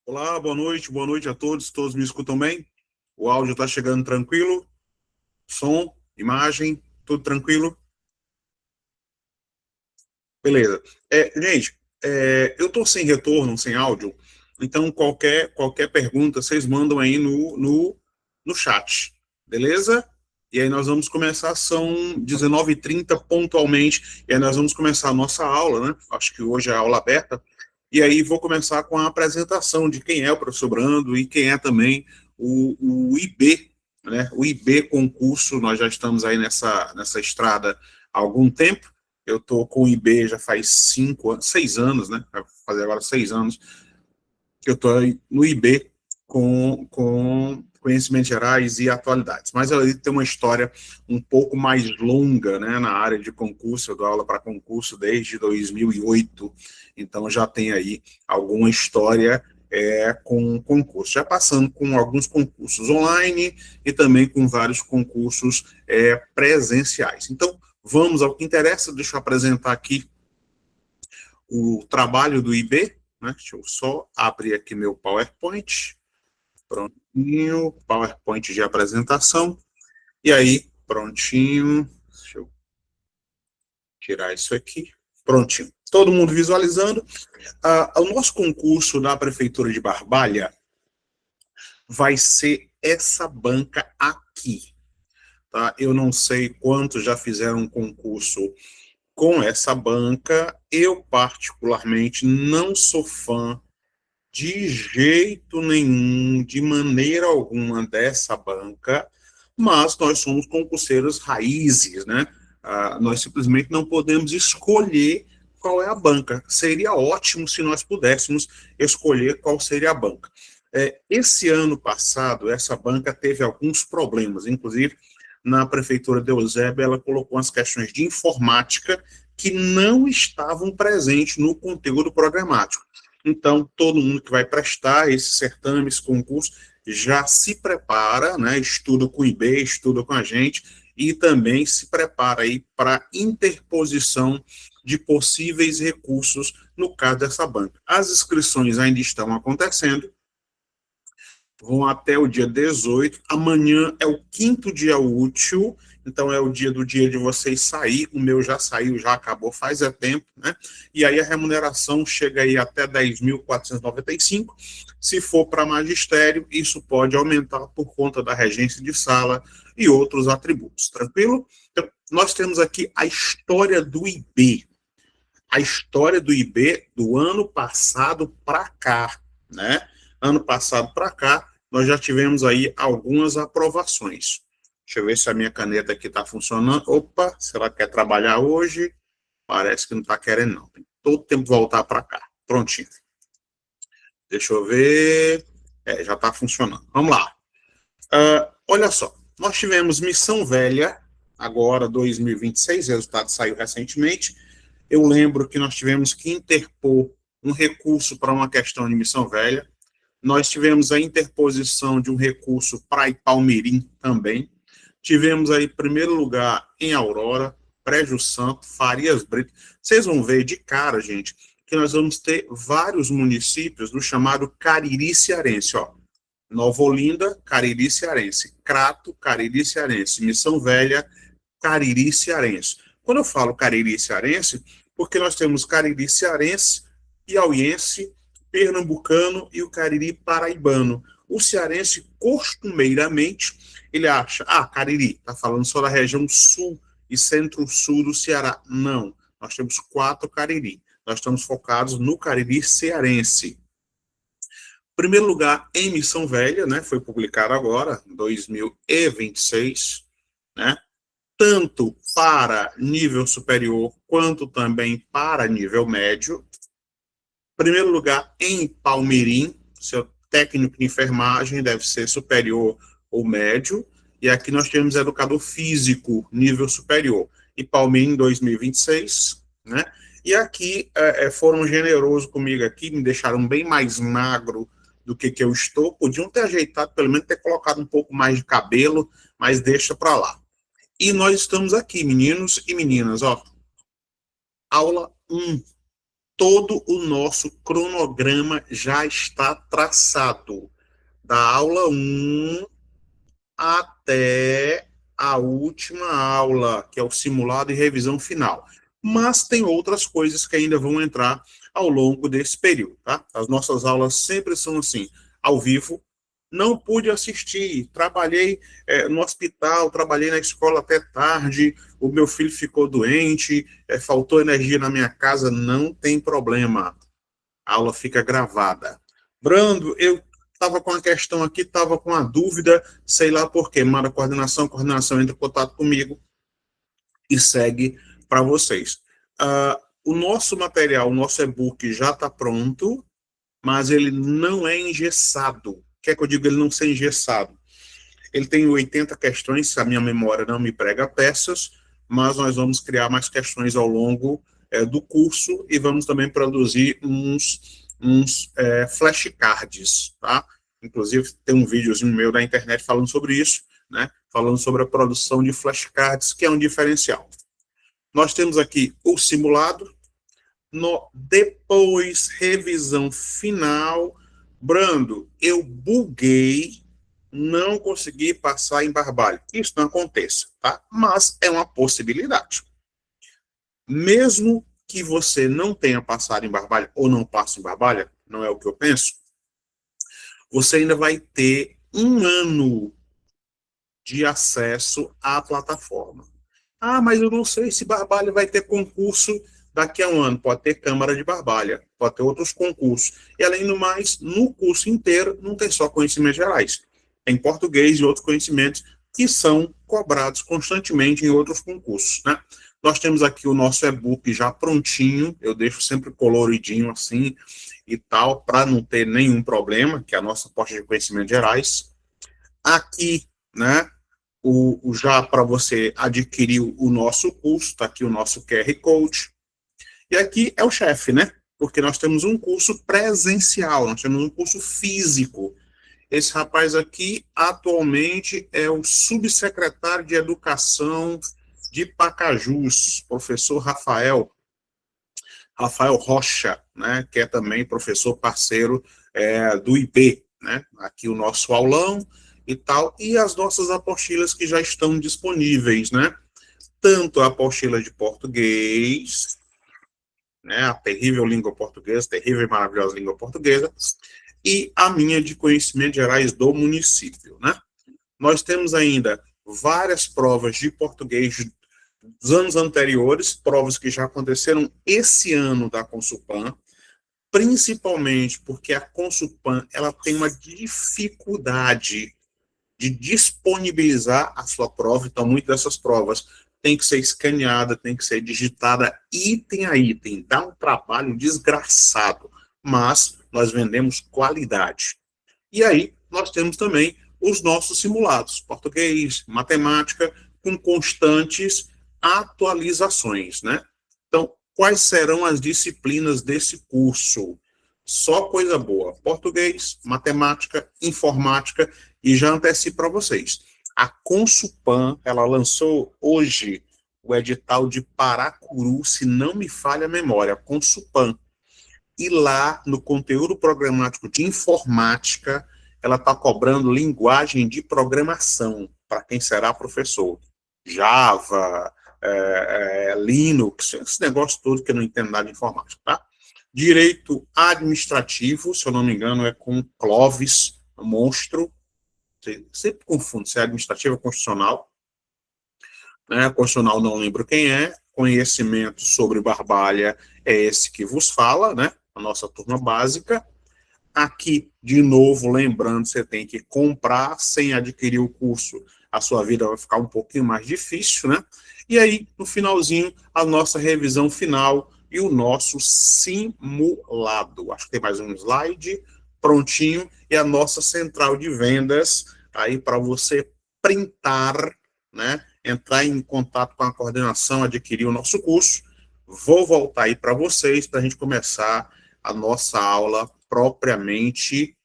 Olá, boa noite a todos. Todos me escutam bem? O áudio está chegando tranquilo? Som, imagem, tudo tranquilo? Beleza. Gente, eu estou sem retorno, sem áudio, então qualquer pergunta vocês mandam aí no chat, beleza? E aí nós vamos começar, são 19h30 pontualmente, e aí nós vamos começar a nossa aula, né? Acho que hoje é a aula aberta. E aí vou começar com a apresentação de quem é o professor Brando e quem é também o IB, né? O IB concurso, nós já estamos aí nessa estrada há algum tempo. Eu estou com o IB já faz 6 anos, né? Vai fazer agora 6 anos que eu estou no IB com conhecimentos gerais e atualidades. Mas ele tem uma história um pouco mais longa, né, na área de concurso. Eu dou aula para concurso desde 2008, então já tem aí alguma história com concurso, já passando com alguns concursos online e também com vários concursos presenciais. Então, vamos ao que interessa. Deixa eu apresentar aqui o trabalho do IB, né? Deixa eu só abrir aqui meu PowerPoint. Prontinho, PowerPoint de apresentação. E aí, prontinho. Deixa eu tirar isso aqui. Prontinho. Todo mundo visualizando. O nosso concurso da Prefeitura de Barbalha vai ser essa banca aqui. Tá? Eu não sei quantos já fizeram um concurso com essa banca. Eu, particularmente, não sou fã de jeito nenhum, de maneira alguma, dessa banca, mas nós somos concurseiros raízes, né? Nós simplesmente não podemos escolher qual é a banca. Seria ótimo se nós pudéssemos escolher qual seria a banca. Esse ano passado, essa banca teve alguns problemas, inclusive na prefeitura de Eusébio, ela colocou as questões de informática que não estavam presentes no conteúdo programático. Então, todo mundo que vai prestar esse certame, esse concurso, já se prepara, né, estuda com o IB, estuda com a gente, e também se prepara aí para interposição de possíveis recursos no caso dessa banca. As inscrições ainda estão acontecendo, vão até o dia 18. Amanhã é o quinto dia útil, então é o dia de vocês sair. O meu já saiu, já acabou faz tempo, né? E aí a remuneração chega aí até 10.495. Se for para magistério, isso pode aumentar por conta da regência de sala e outros atributos, tranquilo? Então, nós temos aqui a história do IB. A história do IB do ano passado para cá, né? Ano passado para cá, nós já tivemos aí algumas aprovações. Deixa eu ver se a minha caneta aqui está funcionando. Opa, se ela quer trabalhar hoje, parece que não está querendo, não. Tem todo tempo voltar para cá. Prontinho. Deixa eu ver. Já está funcionando. Vamos lá. Olha só, nós tivemos Missão Velha, agora 2026, o resultado saiu recentemente. Eu lembro que nós tivemos que interpor um recurso para uma questão de Missão Velha. Nós tivemos a interposição de um recurso para Ipaumirim também. Tivemos aí, em primeiro lugar, em Aurora, Prédio Santo, Farias Brito. Vocês vão ver de cara, gente, que nós vamos ter vários municípios do chamado Cariri Cearense, ó. Nova Olinda, Cariri Cearense. Crato, Cariri Cearense. Missão Velha, Cariri Cearense. Quando eu falo Cariri Cearense, porque nós temos Cariri Cearense, Piauiense, Pernambucano e o Cariri Paraibano. O cearense, costumeiramente, ele acha, Cariri, está falando só da região sul e centro-sul do Ceará. Não, nós temos 4 Cariri. Nós estamos focados no Cariri cearense. Primeiro lugar, em Missão Velha, né, foi publicado agora, em 2026, né, tanto para nível superior, quanto também para nível médio. Primeiro lugar, em Palmirim, seu técnico de enfermagem deve ser superior ou médio, e aqui nós temos educador físico, nível superior, em Palmirim 2026, né, e aqui foram generosos comigo aqui, me deixaram bem mais magro do que eu estou, podiam ter ajeitado, pelo menos ter colocado um pouco mais de cabelo, mas deixa para lá. E nós estamos aqui, meninos e meninas, ó, aula 1. todo o nosso cronograma já está traçado, da aula 1 até a última aula, que é o simulado e revisão final. Mas tem outras coisas que ainda vão entrar ao longo desse período, tá? As nossas aulas sempre são assim, ao vivo. Não pude assistir, trabalhei no hospital, trabalhei na escola até tarde, o meu filho ficou doente, faltou energia na minha casa, não tem problema. A aula fica gravada. Brando, eu estava com uma questão aqui, estava com uma dúvida, sei lá por quê, manda a coordenação entra em contato comigo e segue para vocês. O nosso material, o nosso e-book já está pronto, mas ele não é engessado. Quer que eu diga ele não ser engessado? Ele tem 80 questões, se a minha memória não me prega peças, mas nós vamos criar mais questões ao longo do curso e vamos também produzir uns flashcards, tá? Inclusive, tem um videozinho meu da internet falando sobre isso, né? Falando sobre a produção de flashcards, que é um diferencial. Nós temos aqui o simulado, depois, revisão final. Brando, eu buguei, não consegui passar em Barbalho. Isso não acontece, tá? Mas é uma possibilidade. Mesmo que você não tenha passado em Barbalha ou não passe em Barbalha, não é o que eu penso, você ainda vai ter 1 ano de acesso à plataforma. Ah, mas eu não sei se Barbalha vai ter concurso daqui a 1 ano. Pode ter Câmara de Barbalha, pode ter outros concursos. E, além do mais, no curso inteiro não tem só conhecimentos gerais. Tem português e outros conhecimentos que são cobrados constantemente em outros concursos, né? Nós temos aqui o nosso e-book já prontinho, eu deixo sempre coloridinho assim e tal, para não ter nenhum problema, que é a nossa porta de conhecimentos gerais. Aqui, né, já para você adquirir o nosso curso, está aqui o nosso QR Code. E aqui é o chefe, né? Porque nós temos um curso presencial, nós temos um curso físico. Esse rapaz aqui, atualmente, é o subsecretário de Educação de Pacajus, professor Rafael Rocha, né? Que é também professor parceiro do IP, né? Aqui o nosso aulão e tal, e as nossas apostilas que já estão disponíveis, né? Tanto a apostila de português, né? A terrível língua portuguesa, terrível e maravilhosa língua portuguesa, e a minha de conhecimentos gerais do município, né? Nós temos ainda várias provas de português dos anos anteriores, provas que já aconteceram esse ano da Consulpan, principalmente porque a Consulpan ela tem uma dificuldade de disponibilizar a sua prova, então muitas dessas provas tem que ser escaneada, tem que ser digitada item a item, dá um trabalho desgraçado, mas nós vendemos qualidade. E aí nós temos também os nossos simulados, português, matemática, com constantes atualizações, né? Então, quais serão as disciplinas desse curso? Só coisa boa, português, matemática, informática, e já antecipo para vocês. A Consulpan, ela lançou hoje o edital de Paracuru, se não me falha a memória, a Consulpan. E lá, no conteúdo programático de informática, ela está cobrando linguagem de programação para quem será professor. Java, Linux, esse negócio todo que eu não entendo nada de informática, tá? Direito administrativo, se eu não me engano, é com Clovis, monstro. Sempre confundo se é administrativo ou constitucional. Né? Constitucional não lembro quem é. Conhecimento sobre Barbalha é esse que vos fala, né? A nossa turma básica. Aqui, de novo, lembrando, você tem que comprar, sem adquirir o curso, a sua vida vai ficar um pouquinho mais difícil, né? E aí, no finalzinho, a nossa revisão final e o nosso simulado. Acho que tem mais um slide prontinho, e a nossa central de vendas, aí para você printar, né? Entrar em contato com a coordenação, adquirir o nosso curso. Vou voltar aí para vocês, para a gente começar a nossa aula propriamente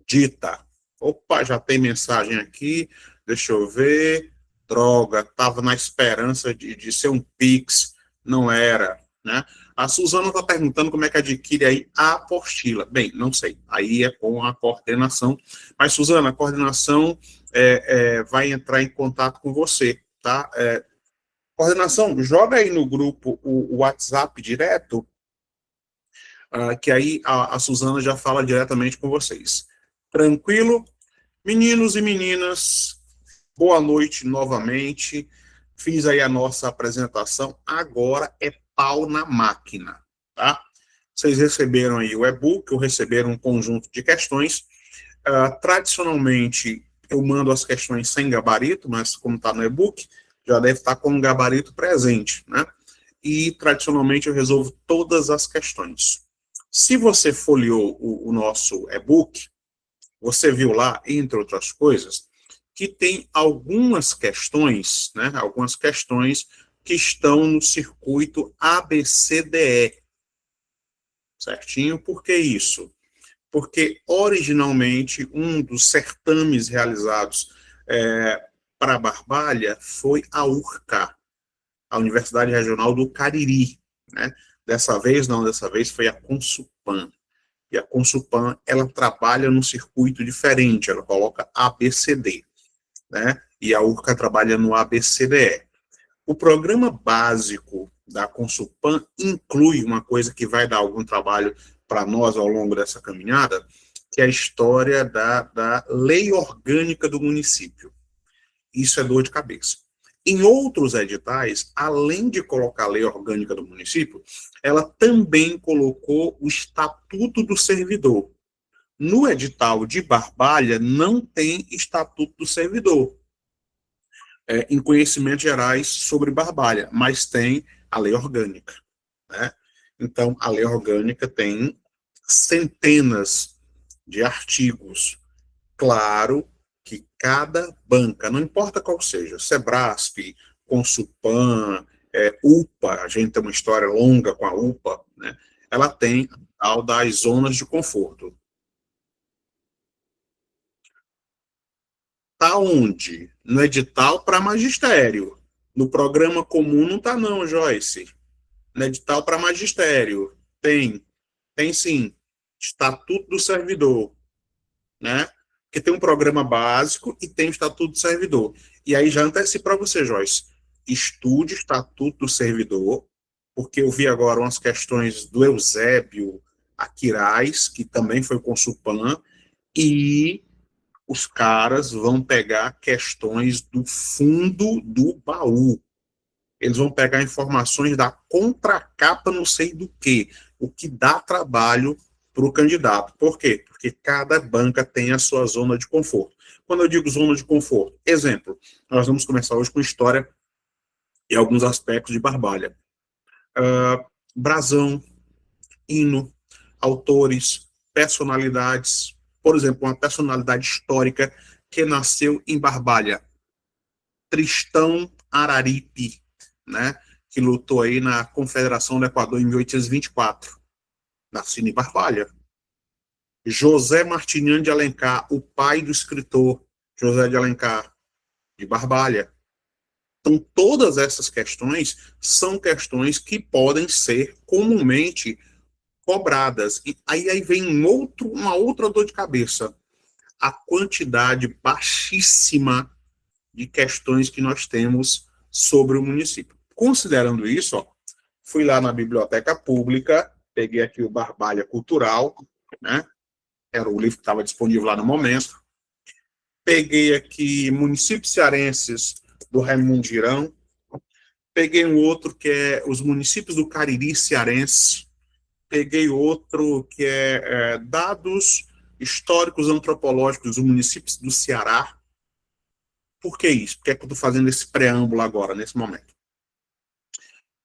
dita. Opa, já tem mensagem aqui, deixa eu ver. Droga, estava na esperança de ser um Pix, não era, né? A Suzana está perguntando como é que adquire aí a apostila. Bem, não sei, aí é com a coordenação. Mas, Suzana, a coordenação vai entrar em contato com você, tá? Coordenação, joga aí no grupo o WhatsApp direto, que aí a Suzana já fala diretamente com vocês. Tranquilo? Meninos e meninas, boa noite novamente. Fiz aí a nossa apresentação. Agora é pau na máquina, tá? Vocês receberam aí o e-book, ou receberam um conjunto de questões. Tradicionalmente, eu mando as questões sem gabarito, mas como está no e-book, já deve estar com o gabarito presente, né? E, tradicionalmente, eu resolvo todas as questões. Se você folheou o nosso e-book, você viu lá, entre outras coisas, que tem algumas questões, né? Algumas questões que estão no circuito ABCDE. Certinho? Por que isso? Porque, originalmente, um dos certames realizados para Barbalha foi a URCA, a Universidade Regional do Cariri, né? Dessa vez foi a Consupan. E a Consupan, ela trabalha num circuito diferente, ela coloca ABCD, né? E a URCA trabalha no ABCDE. O programa básico da Consupan inclui uma coisa que vai dar algum trabalho para nós ao longo dessa caminhada, que é a história da lei orgânica do município. Isso é dor de cabeça. Em outros editais, além de colocar a lei orgânica do município, ela também colocou o Estatuto do Servidor. No edital de Barbalha, não tem Estatuto do Servidor, em conhecimentos gerais sobre Barbalha, mas tem a lei orgânica, né? Então, a lei orgânica tem centenas de artigos. Claro que cada banca, não importa qual seja, Sebrasp, Consupan, UPA, a gente tem uma história longa com a UPA, né? Ela tem a tal das zonas de conforto. Está onde? No edital para magistério. No programa comum não está não, Joyce. No edital para magistério. Tem sim. Estatuto do Servidor, né? Porque tem um programa básico e tem o Estatuto do Servidor. E aí já antecipo para você, Joyce. Estude o Estatuto do Servidor, porque eu vi agora umas questões do Eusébio Aquiraz, que também foi Consupan, e os caras vão pegar questões do fundo do baú. Eles vão pegar informações da contracapa não sei do que, o que dá trabalho para o candidato. Por quê? Porque cada banca tem a sua zona de conforto. Quando eu digo zona de conforto, exemplo, nós vamos começar hoje com história e alguns aspectos de Barbalha. Brasão, hino, autores, personalidades. Por exemplo, uma personalidade histórica que nasceu em Barbalha, Tristão Araripe, né, que lutou aí na Confederação do Equador em 1824, nascido em Barbalha. José Martiniano de Alencar, o pai do escritor José de Alencar, de Barbalha. Então, todas essas questões são questões que podem ser comumente cobradas. E aí vem uma outra dor de cabeça. A quantidade baixíssima de questões que nós temos sobre o município. Considerando isso, fui lá na biblioteca pública, peguei aqui o Barbalha Cultural, né? Era o livro que estava disponível lá no momento. Peguei aqui Municípios Cearenses, do Raimundo Girão. Peguei um outro que é Os Municípios do Cariri Cearense. Peguei outro que é Dados Históricos Antropológicos dos Municípios do Ceará. Por que isso? Por que é que eu estou fazendo esse preâmbulo agora, nesse momento?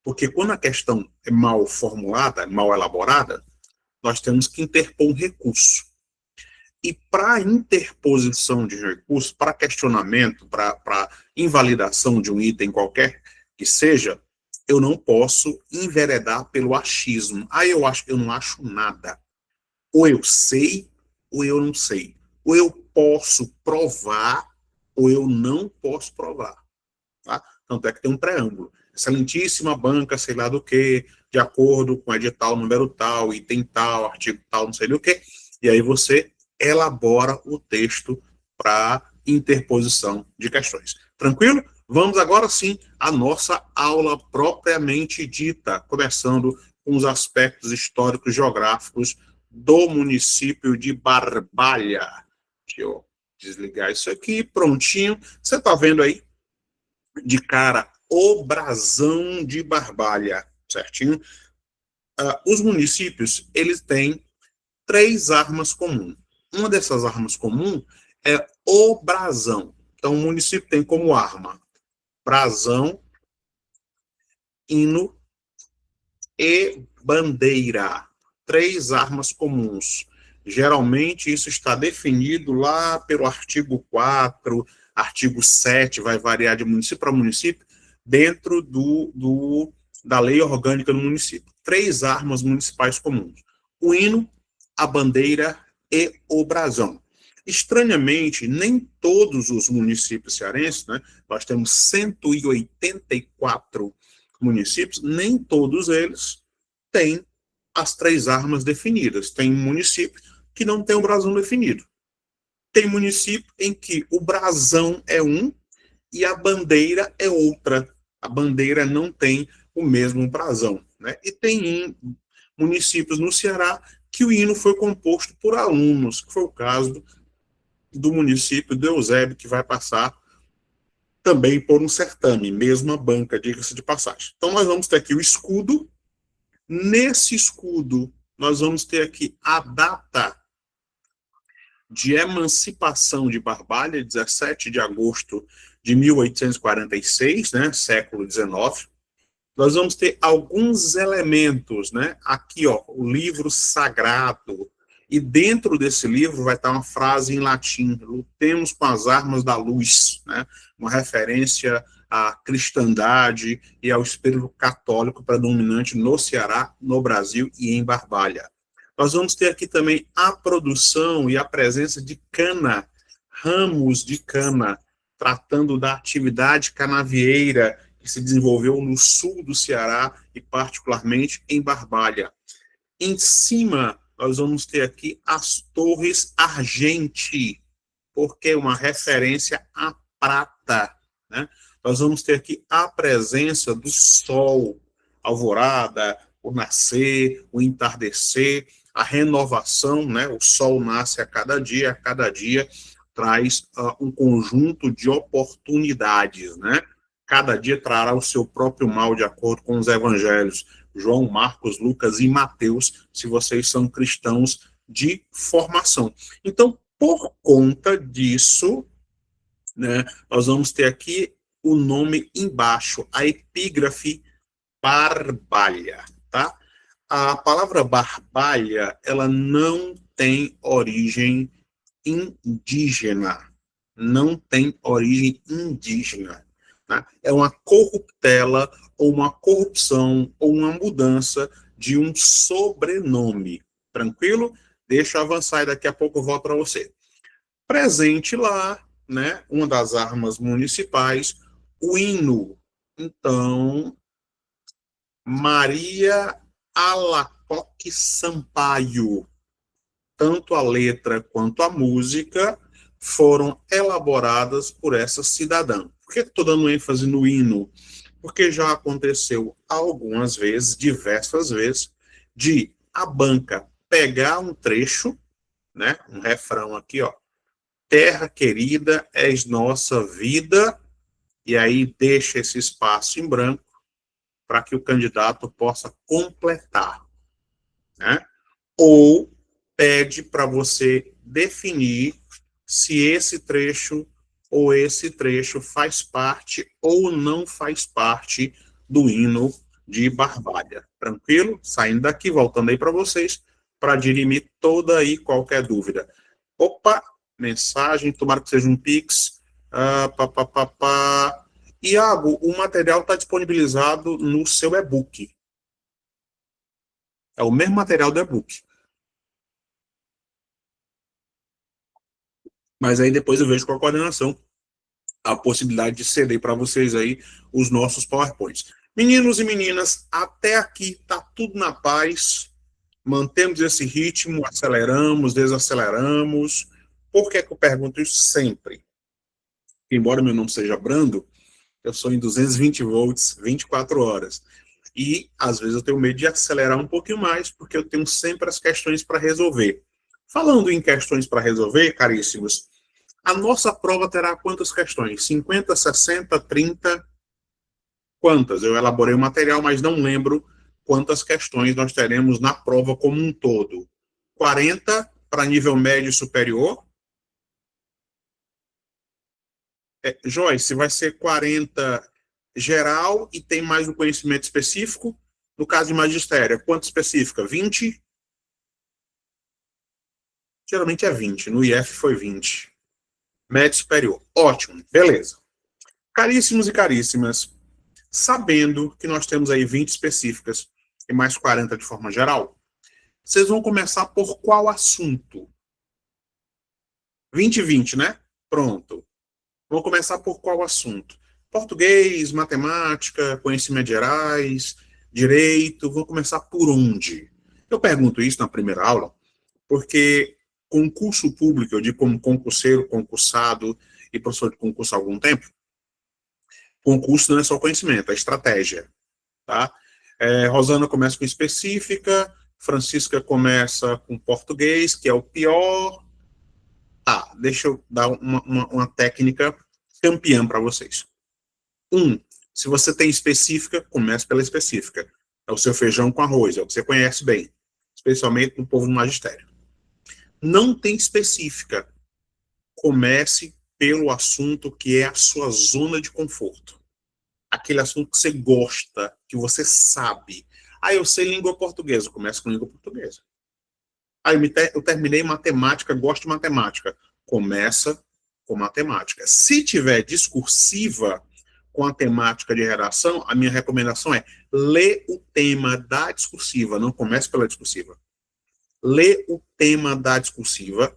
Porque quando a questão é mal formulada, mal elaborada, nós temos que interpor um recurso. E para interposição de recurso, para questionamento, para invalidação de um item qualquer que seja, eu não posso enveredar pelo achismo. Eu não acho nada. Ou eu sei, ou eu não sei. Ou eu posso provar, ou eu não posso provar. Tá? Tanto é que tem um preâmbulo. Excelentíssima banca, sei lá do que, de acordo com edital número tal, item tal, artigo tal, não sei o que, e aí você elabora o texto para interposição de questões. Tranquilo? Vamos agora sim à nossa aula propriamente dita, começando com os aspectos históricos geográficos do município de Barbalha. Deixa eu desligar isso aqui, prontinho. Você está vendo aí de cara o brasão de Barbalha, certinho? Os municípios, eles têm 3 armas comuns. Uma dessas armas comuns é o brasão. Então, o município tem como arma brasão, hino e bandeira. 3 armas comuns. Geralmente, isso está definido lá pelo artigo 4, artigo 7, vai variar de município para município, dentro da lei orgânica do município. 3 armas municipais comuns: o hino, a bandeira e o brasão. Estranhamente, nem todos os municípios cearenses, né, nós temos 184 municípios, nem todos eles têm as 3 armas definidas. Tem município que não tem o brasão definido. Tem município em que o brasão é um e a bandeira é outra. A bandeira não tem o mesmo brasão, né? E tem municípios no Ceará que o hino foi composto por alunos, que foi o caso do município de Eusébio, que vai passar também por um certame, mesma banca, diga-se de passagem. Então, nós vamos ter aqui o escudo. Nesse escudo, nós vamos ter aqui a data de emancipação de Barbalha, 17 de agosto de 1846, né, século XIX. Nós vamos ter alguns elementos, né? Aqui, ó, o livro sagrado. E dentro desse livro vai estar uma frase em latim: lutemos com as armas da luz, né? Uma referência à cristandade e ao espírito católico predominante no Ceará, no Brasil e em Barbalha. Nós vamos ter aqui também a produção e a presença de cana, ramos de cana, tratando da atividade canavieira que se desenvolveu no sul do Ceará e particularmente em Barbalha. Em cima, nós vamos ter aqui as Torres Argenti, porque é uma referência à prata, né? Nós vamos ter aqui a presença do sol, alvorada, o nascer, o entardecer, a renovação, né? O sol nasce a cada dia traz um conjunto de oportunidades, né? Cada dia trará o seu próprio mal, de acordo com os evangelhos, João, Marcos, Lucas e Mateus, se vocês são cristãos de formação. Então, por conta disso, né, nós vamos ter aqui o nome embaixo, a epígrafe Barbalha, tá? A palavra Barbalha, ela não tem origem indígena, não tem origem indígena. Né? É uma corruptela, ou uma corrupção, ou uma mudança de um sobrenome. Tranquilo? Deixa eu avançar e daqui a pouco eu volto para você. Presente lá, né, uma das armas municipais, o hino. Então, Maria Alacoque Sampaio, tanto a letra quanto a música foram elaboradas por essa cidadã. Por que estou dando ênfase no hino? Porque já aconteceu algumas vezes, diversas vezes, de a banca pegar um trecho, né, um refrão aqui, ó, terra querida, és nossa vida, e aí deixa esse espaço em branco para que o candidato possa completar, né? Ou pede para você definir se esse trecho ou esse trecho faz parte ou não faz parte do hino de Barbalha. Tranquilo? Saindo daqui, voltando aí para vocês, para dirimir toda aí qualquer dúvida. Opa, mensagem, tomara que seja um Pix. Iago, o material está disponibilizado no seu e-book. É o mesmo material do e-book. Mas aí depois eu vejo com a coordenação a possibilidade de ceder para vocês aí os nossos PowerPoints. Meninos e meninas, até aqui está tudo na paz. Mantemos esse ritmo, aceleramos, desaceleramos. Por que que eu pergunto isso sempre? Embora meu nome seja Brando, eu sou em 220 volts, 24 horas. E, às vezes, eu tenho medo de acelerar um pouquinho mais, porque eu tenho sempre as questões para resolver. Falando em questões para resolver, caríssimos, a nossa prova terá quantas questões? 50, 60, 30? Quantas? Eu elaborei o material, mas não lembro quantas questões nós teremos na prova como um todo. 40 para nível médio e superior. Joyce, vai ser 40 geral e tem mais um conhecimento específico. No caso de magistério, quanto específica? 20? Geralmente é 20. No IF foi 20. Médio superior. Ótimo, beleza. Caríssimos e caríssimas, sabendo que nós temos aí 20 específicas e mais 40 de forma geral, vocês vão começar por qual assunto? 20 e 20, né? Pronto. Vou começar por qual assunto? Português, matemática, conhecimentos gerais, direito. Vou começar por onde? Eu pergunto isso na primeira aula, porque concurso público, eu digo como concurseiro, concursado e professor de concurso há algum tempo, concurso não é só conhecimento, é estratégia, tá? Rosana começa com específica, Francisca começa com português, que é o pior. Tá, deixa eu dar uma técnica campeã para vocês. Se você tem específica, comece pela específica. É o seu feijão com arroz, é o que você conhece bem, especialmente no povo do magistério. Não tem específica, comece pelo assunto que é a sua zona de conforto. Aquele assunto que você gosta, que você sabe. Eu sei língua portuguesa, comece com língua portuguesa. Eu terminei matemática, gosto de matemática. Começa com matemática. Se tiver discursiva com a temática de redação, a minha recomendação é ler o tema da discursiva, não comece pela discursiva. Lê o tema da discursiva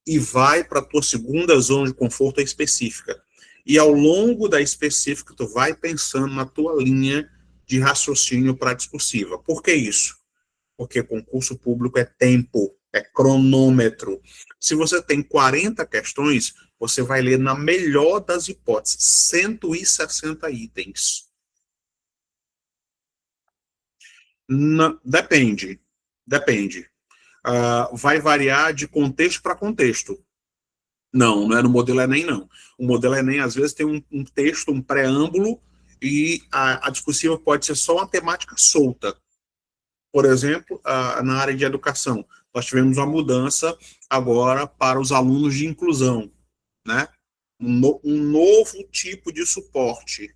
e vai para a tua segunda zona de conforto específica. E ao longo da específica, tu vai pensando na tua linha de raciocínio para a discursiva. Por que isso? Porque concurso público é tempo, é cronômetro. Se você tem 40 questões, você vai ler, na melhor das hipóteses, 160 itens. Depende. Vai variar de contexto para contexto. Não é no modelo Enem, não. O modelo Enem, às vezes, tem um texto, um preâmbulo, e a discursiva pode ser só uma temática solta. Por exemplo, na área de educação, nós tivemos uma mudança agora para os alunos de inclusão, né? Um novo tipo de suporte.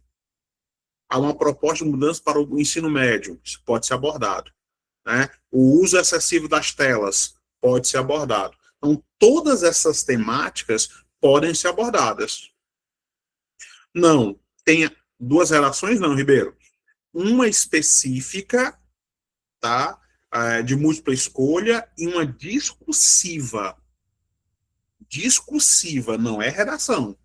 Há uma proposta de mudança para o ensino médio, isso pode ser abordado, né? O uso excessivo das telas pode ser abordado. Então, todas essas temáticas podem ser abordadas. Não, tem duas relações, não, Ribeiro. Uma específica, tá? De múltipla escolha, e uma discursiva. Discursiva, não é redação.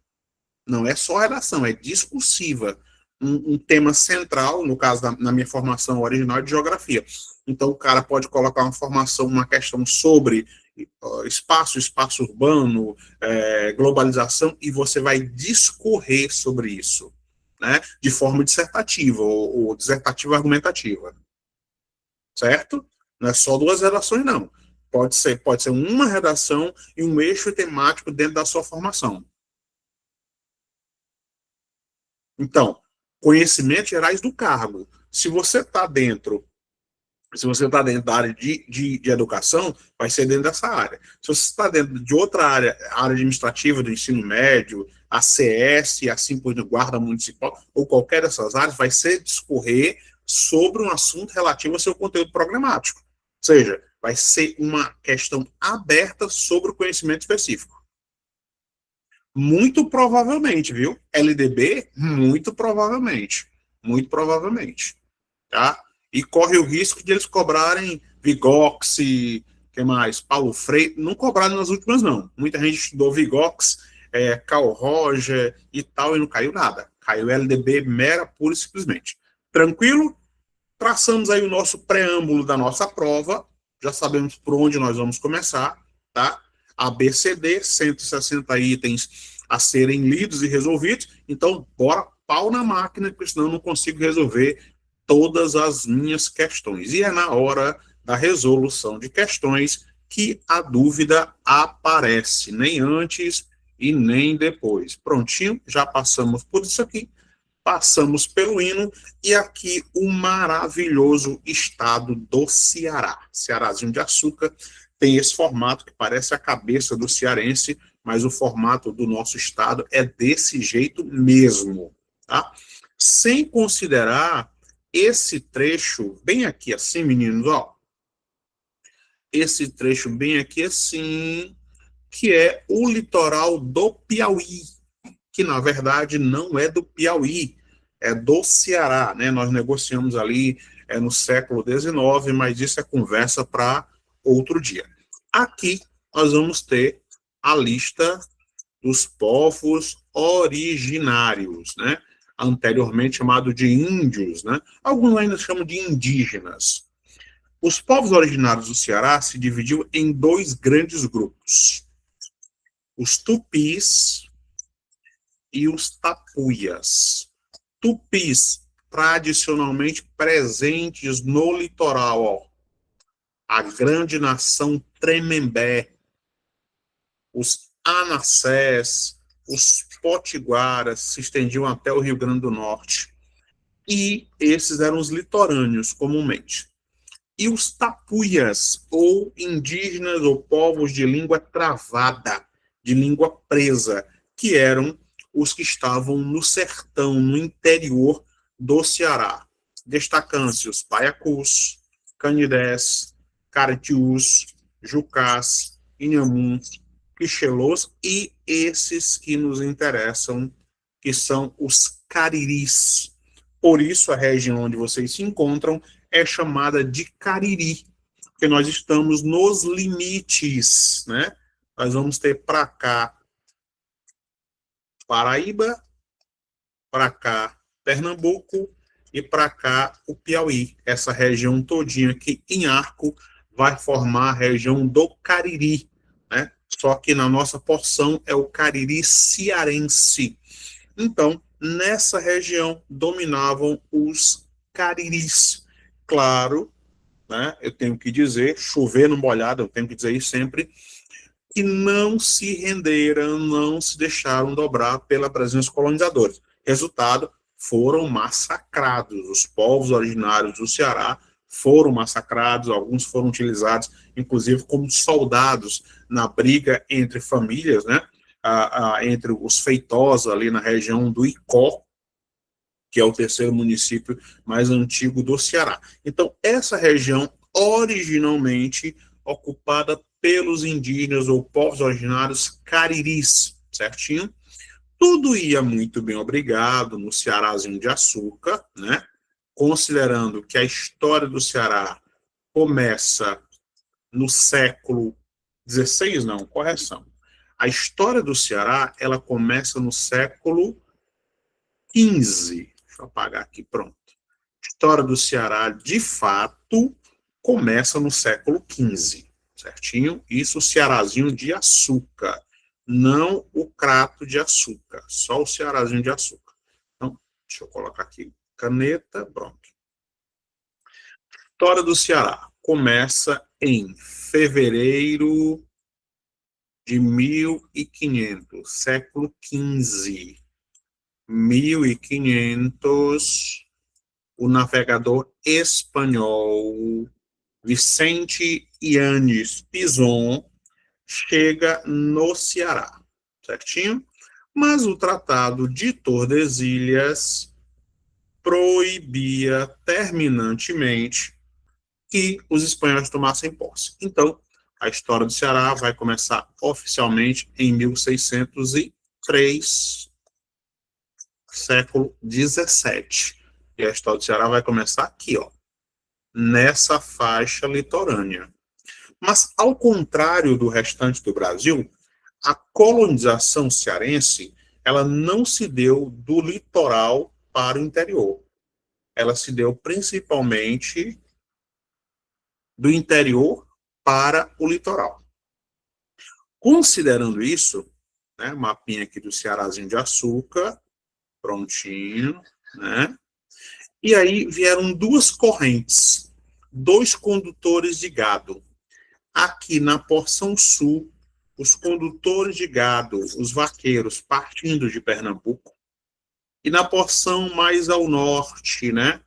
Não é só redação, é discursiva. Um tema central, no caso na minha formação original de geografia. Então, o cara pode colocar uma questão sobre espaço urbano, globalização, e você vai discorrer sobre isso, né? De forma dissertativa, ou dissertativa argumentativa. Certo? Não é só duas redações, não. Pode ser uma redação e um eixo temático dentro da sua formação. Então, conhecimentos gerais do cargo. Se você está dentro da área de educação, vai ser dentro dessa área. Se você está dentro de outra área administrativa do ensino médio, ACS, assim por diante, guarda municipal, ou qualquer dessas áreas, vai ser discorrer sobre um assunto relativo ao seu conteúdo programático. Ou seja, vai ser uma questão aberta sobre o conhecimento específico. Muito provavelmente, viu? LDB, muito provavelmente. Muito provavelmente. Tá? E corre o risco de eles cobrarem Vigox, que mais? Paulo Freire. Não cobraram nas últimas, não. Muita gente estudou Vigox, Carl Roger e tal, e não caiu nada. Caiu LDB mera, pura e simplesmente. Tranquilo? Traçamos aí o nosso preâmbulo da nossa prova, já sabemos por onde nós vamos começar, tá? ABCD, 160 itens a serem lidos e resolvidos, então bora pau na máquina, porque senão eu não consigo resolver todas as minhas questões. E é na hora da resolução de questões que a dúvida aparece, nem antes e nem depois. Prontinho, já passamos por isso aqui, passamos pelo hino, e aqui o maravilhoso estado do Ceará. Cearazinho de açúcar tem esse formato que parece a cabeça do cearense, mas o formato do nosso estado é desse jeito mesmo, tá? Sem considerar esse trecho bem aqui assim, meninos, ó. Esse trecho bem aqui assim, que é o litoral do Piauí, que na verdade não é do Piauí, é do Ceará, né? Nós negociamos ali no século XIX, mas isso é conversa para outro dia. Aqui nós vamos ter a lista dos povos originários, né? Anteriormente chamado de índios, né? Alguns ainda chamam de indígenas. Os povos originários do Ceará se dividiu em dois grandes grupos: os tupis e os tapuias. Tupis, tradicionalmente presentes no litoral, ó, a grande nação Tremembé, os Anassés, os Potiguaras, se estendiam até o Rio Grande do Norte. E esses eram os litorâneos, comumente. E os tapuias, ou indígenas ou povos de língua travada, de língua presa, que eram os que estavam no sertão, no interior do Ceará, destacando-se os paiacus, canidés, caritius, jucás, inhamuns, quixelôs e esses que nos interessam, que são os cariris. Por isso, a região onde vocês se encontram é chamada de Cariri, porque nós estamos nos limites, né? Nós vamos ter para cá Paraíba, para cá Pernambuco e para cá o Piauí. Essa região todinha aqui em arco vai formar a região do Cariri, né? Só que na nossa porção é o Cariri cearense. Então, nessa região dominavam os cariris. Claro, né, eu tenho que dizer, chover no molhado, eu tenho que dizer isso sempre, que não se renderam, não se deixaram dobrar pela presença dos colonizadores. Resultado, foram massacrados. Os povos originários do Ceará foram massacrados, alguns foram utilizados, inclusive, como soldados na briga entre famílias, né? Entre os feitosa ali na região do Icó, que é o terceiro município mais antigo do Ceará. Então, essa região, originalmente ocupada pelos indígenas ou povos originários cariris, certinho? Tudo ia muito bem, obrigado, no Cearazinho de açúcar, né? Considerando que a história do Ceará começa no século XVI, não, correção. A história do Ceará, ela começa no século XV. Deixa eu apagar aqui, pronto. A história do Ceará, de fato, começa no século XV, certinho? Isso o Cearazinho de açúcar, não o crato de açúcar, só o Cearazinho de açúcar. Então, deixa eu colocar aqui caneta, pronto. História do Ceará começa em fevereiro de 1500, século XV. 1500, o navegador espanhol Vicente Yanes Pinzón chega no Ceará, certinho? Mas o Tratado de Tordesilhas proibia terminantemente que os espanhóis tomassem posse. Então, a história do Ceará vai começar oficialmente em 1603, século XVII. E a história do Ceará vai começar aqui, ó, nessa faixa litorânea. Mas, ao contrário do restante do Brasil, a colonização cearense ela não se deu do litoral para o interior. ela se deu principalmente do interior para o litoral. Considerando isso, né, mapinha aqui do Cearazinho de Açúcar, prontinho, né? E aí vieram duas correntes, dois condutores de gado. Aqui na porção sul, os condutores de gado, os vaqueiros, partindo de Pernambuco, e na porção mais ao norte, né?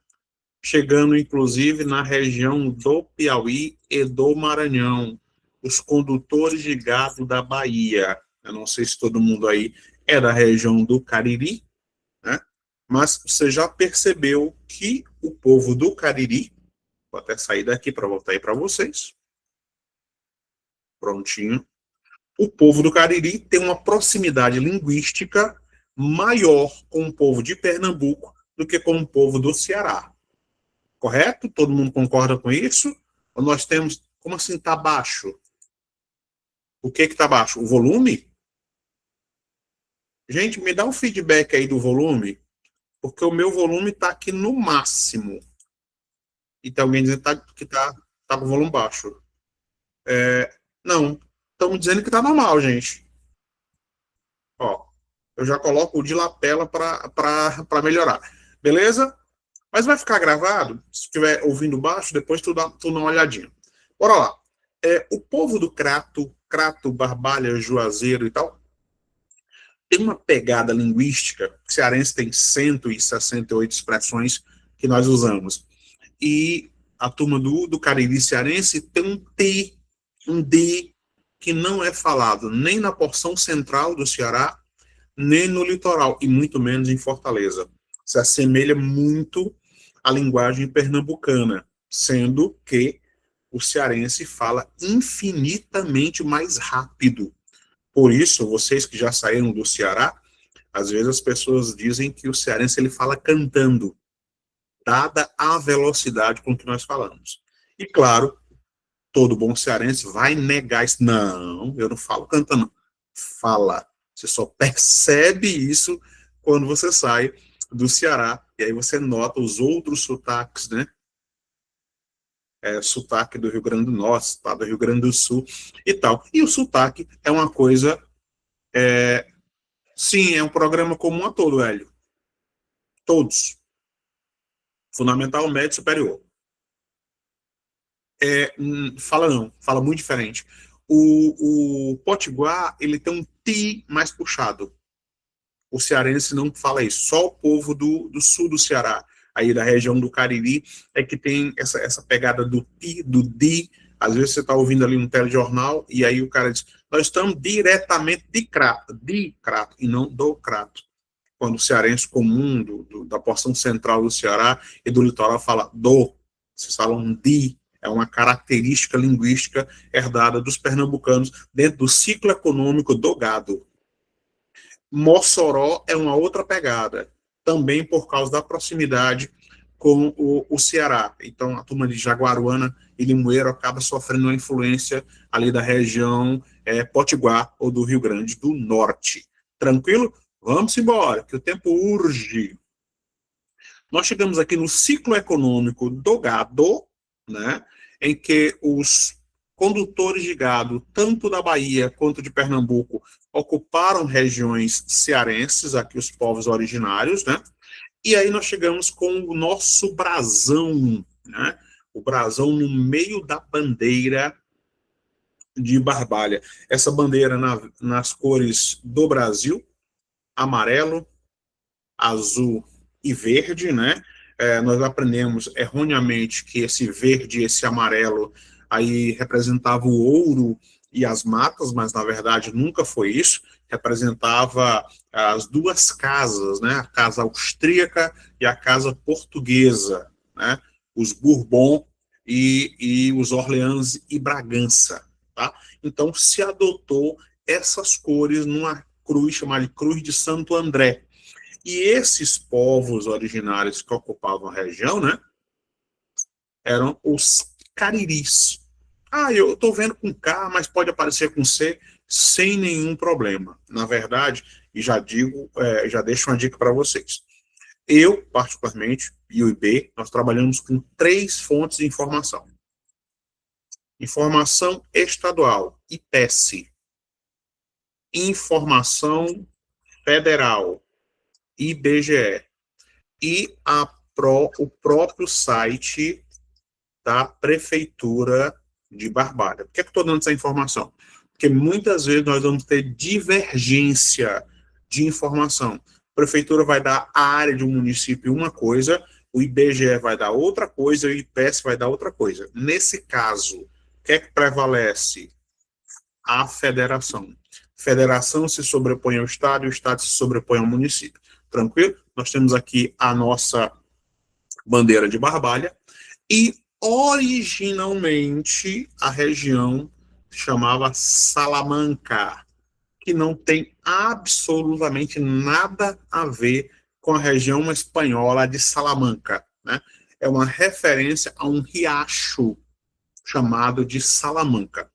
Chegando inclusive na região do Piauí e do Maranhão, os condutores de gado da Bahia. Eu não sei se todo mundo aí é da região do Cariri, né? Mas você já percebeu que o povo do Cariri, vou até sair daqui para voltar aí para vocês, prontinho, o povo do Cariri tem uma proximidade linguística maior com o povo de Pernambuco do que com o povo do Ceará. Correto? Todo mundo concorda com isso? Ou nós temos, como assim está baixo? O que está baixo? O volume? Gente, me dá um feedback aí do volume, porque o meu volume está aqui no máximo. E tem alguém dizendo que tá com o volume baixo. Não, estamos dizendo que está normal, gente. Ó, eu já coloco o de lapela para melhorar. Beleza? Mas vai ficar gravado, se estiver ouvindo baixo, depois tu dá uma olhadinha. Bora lá. O povo do Crato, Barbalha, Juazeiro e tal, tem uma pegada linguística, o cearense tem 168 expressões que nós usamos. E a turma do Cariri cearense tem um D, que não é falado nem na porção central do Ceará, nem no litoral, e muito menos em Fortaleza. Se assemelha muito à linguagem pernambucana, sendo que o cearense fala infinitamente mais rápido. Por isso, vocês que já saíram do Ceará, às vezes as pessoas dizem que o cearense ele fala cantando, dada a velocidade com que nós falamos. E claro, todo bom cearense vai negar isso. Não, eu não falo cantando. Fala. Você só percebe isso quando você sai do Ceará, e aí você nota os outros sotaques, né? Sotaque do Rio Grande do Norte, tá? Do Rio Grande do Sul e tal. E o sotaque é uma coisa... sim, é um programa comum a todo, Hélio. Todos. Fundamental, médio, superior. Fala não, fala muito diferente. O Potiguar, ele tem um ti mais puxado. O cearense não fala isso, só o povo do sul do Ceará, aí da região do Cariri, é que tem essa pegada do ti, do di. Às vezes você está ouvindo ali um telejornal e aí o cara diz, nós estamos diretamente de Crato, e não do Crato. Quando o cearense comum, da porção central do Ceará e do litoral fala do, vocês falam di, é uma característica linguística herdada dos pernambucanos dentro do ciclo econômico do gado. Mossoró é uma outra pegada, também por causa da proximidade com o Ceará. Então, a turma de Jaguaruana e Limoeiro acaba sofrendo uma influência ali da região Potiguar ou do Rio Grande do Norte. Tranquilo? Vamos embora, que o tempo urge. Nós chegamos aqui no ciclo econômico do gado, né, em que os condutores de gado, tanto da Bahia quanto de Pernambuco, ocuparam regiões cearenses, aqui os povos originários, né? E aí nós chegamos com o nosso brasão, né? O brasão no meio da bandeira de Barbalha. Essa bandeira nas cores do Brasil, amarelo, azul e verde, né? Nós aprendemos erroneamente que esse verde e esse amarelo aí representava o ouro e as matas, mas na verdade nunca foi isso. Representava as duas casas, né? A casa austríaca e a casa portuguesa, né? Os Bourbon e os Orleans e Bragança, tá? Então se adotou essas cores numa cruz chamada de Cruz de Santo André. E esses povos originários que ocupavam a região, né, eram os cariris. Eu estou vendo com K, mas pode aparecer com C, sem nenhum problema. Na verdade, e já digo, já deixo uma dica para vocês. Eu, particularmente, e o IB, nós trabalhamos com 3 fontes de informação. Informação estadual, IPES. Informação federal, IBGE. E o próprio site da Prefeitura de Barbalha. Por que eu estou dando essa informação? Porque muitas vezes nós vamos ter divergência de informação. A Prefeitura vai dar a área de um município uma coisa, o IBGE vai dar outra coisa, e o IPES vai dar outra coisa. Nesse caso, o que é que prevalece? A federação. Federação se sobrepõe ao Estado e o Estado se sobrepõe ao município. Tranquilo? Nós temos aqui a nossa bandeira de Barbalha e originalmente a região se chamava Salamanca, que não tem absolutamente nada a ver com a região espanhola de Salamanca, né? É uma referência a um riacho chamado de Salamanca.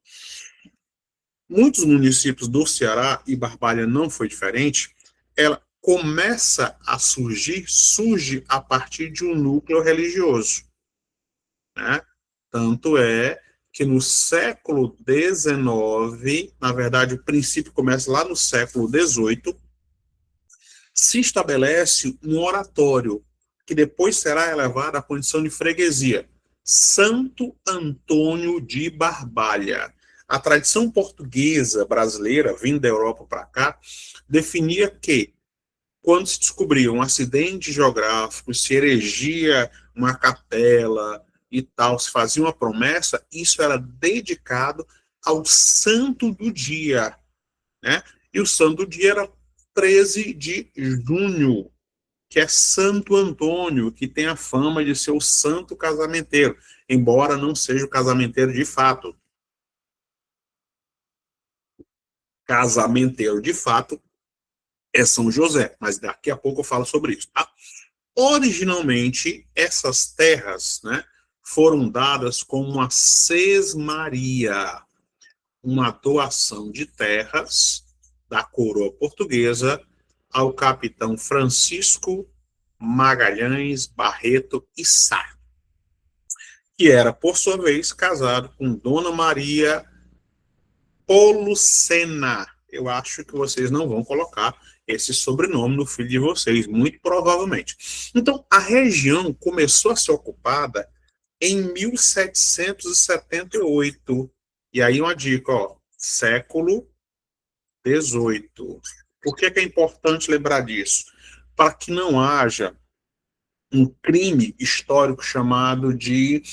Muitos municípios do Ceará, e Barbalha não foi diferente, ela começa a surge a partir de um núcleo religioso, né? Tanto é que no século XIX, na verdade o princípio começa lá no século XVIII, se estabelece um oratório, que depois será elevado à condição de freguesia, Santo Antônio de Barbalha. A tradição portuguesa brasileira, vindo da Europa para cá, definia que, quando se descobria um acidente geográfico, se erigia uma capela e tal, se fazia uma promessa, isso era dedicado ao santo do dia, né? E o santo do dia era 13 de junho, que é Santo Antônio, que tem a fama de ser o santo casamenteiro, embora não seja o casamenteiro de fato. Casamenteiro de fato é São José, mas daqui a pouco eu falo sobre isso, tá? Originalmente, essas terras, né, foram dadas como uma sesmaria, uma doação de terras da coroa portuguesa ao capitão Francisco Magalhães Barreto e Sá, que era, por sua vez, casado com Dona Maria Polucena. Eu acho que vocês não vão colocar esse sobrenome no filho de vocês, muito provavelmente. Então, a região começou a ser ocupada em 1778. E aí uma dica, ó, século XVIII. Por que é importante lembrar disso? Para que não haja um crime histórico chamado de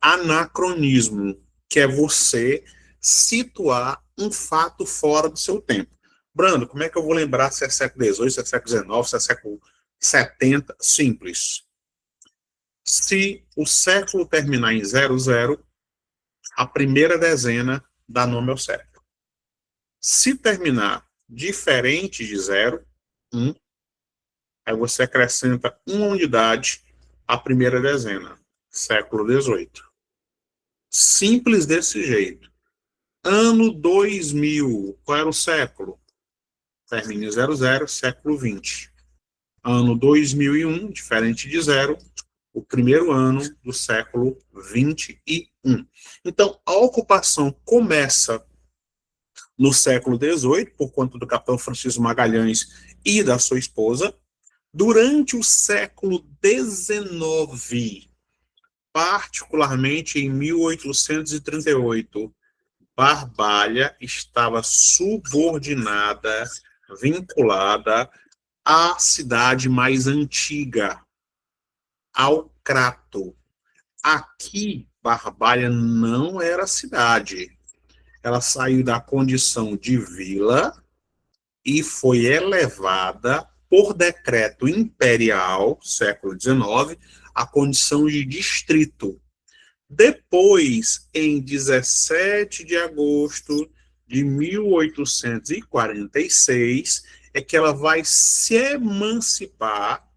anacronismo, que é você situar um fato fora do seu tempo. Brando, como é que eu vou lembrar se é século XVIII, se é século XIX, se é século 70? Simples. Se o século terminar em 00, a primeira dezena dá nome ao século. Se terminar diferente de 0, 1, aí você acrescenta uma unidade à primeira dezena, século XVIII. Simples desse jeito. Ano 2000, qual era o século? Termina em 00, século 20. Ano 2001, diferente de 0, o primeiro ano do século 21. Então, a ocupação começa no século 18, por conta do capitão Francisco Magalhães e da sua esposa. Durante o século 19, particularmente em 1838, Barbalha estava subordinada, vinculada à cidade mais antiga, ao Crato. Aqui, Barbalha não era cidade. Ela saiu da condição de vila e foi elevada por decreto imperial, século XIX, à condição de distrito. Depois, em 17 de agosto de 1846, é que ela vai se emancipar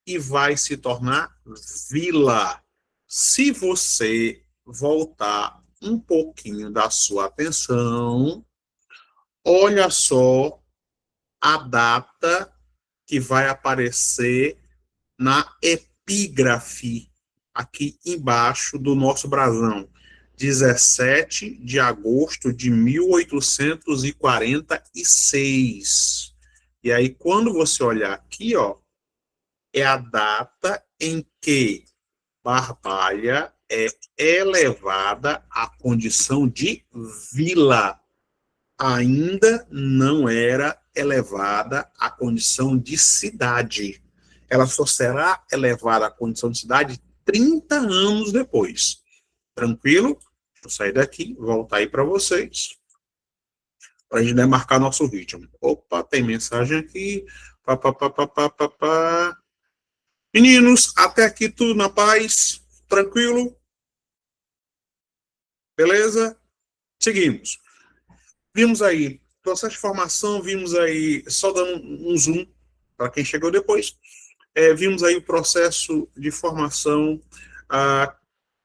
e vai se tornar vila. Se você voltar um pouquinho da sua atenção, olha só a data que vai aparecer na epígrafe, aqui embaixo do nosso brasão. 17 de agosto de 1846. E aí, quando você olhar aqui, ó, é a data em que Barbalha é elevada à condição de vila. Ainda não era elevada à condição de cidade. Ela só será elevada à condição de cidade 30 anos depois. Tranquilo? Vou sair daqui, voltar aí para vocês, para a gente demarcar nosso ritmo. Opa, tem mensagem aqui. Pá, pá, pá, pá, pá, pá, pá. Meninos, até aqui tudo na paz, tranquilo? Beleza? Seguimos. Vimos aí processo de formação, vimos aí, só dando um zoom para quem chegou depois, vimos aí o processo de formação, a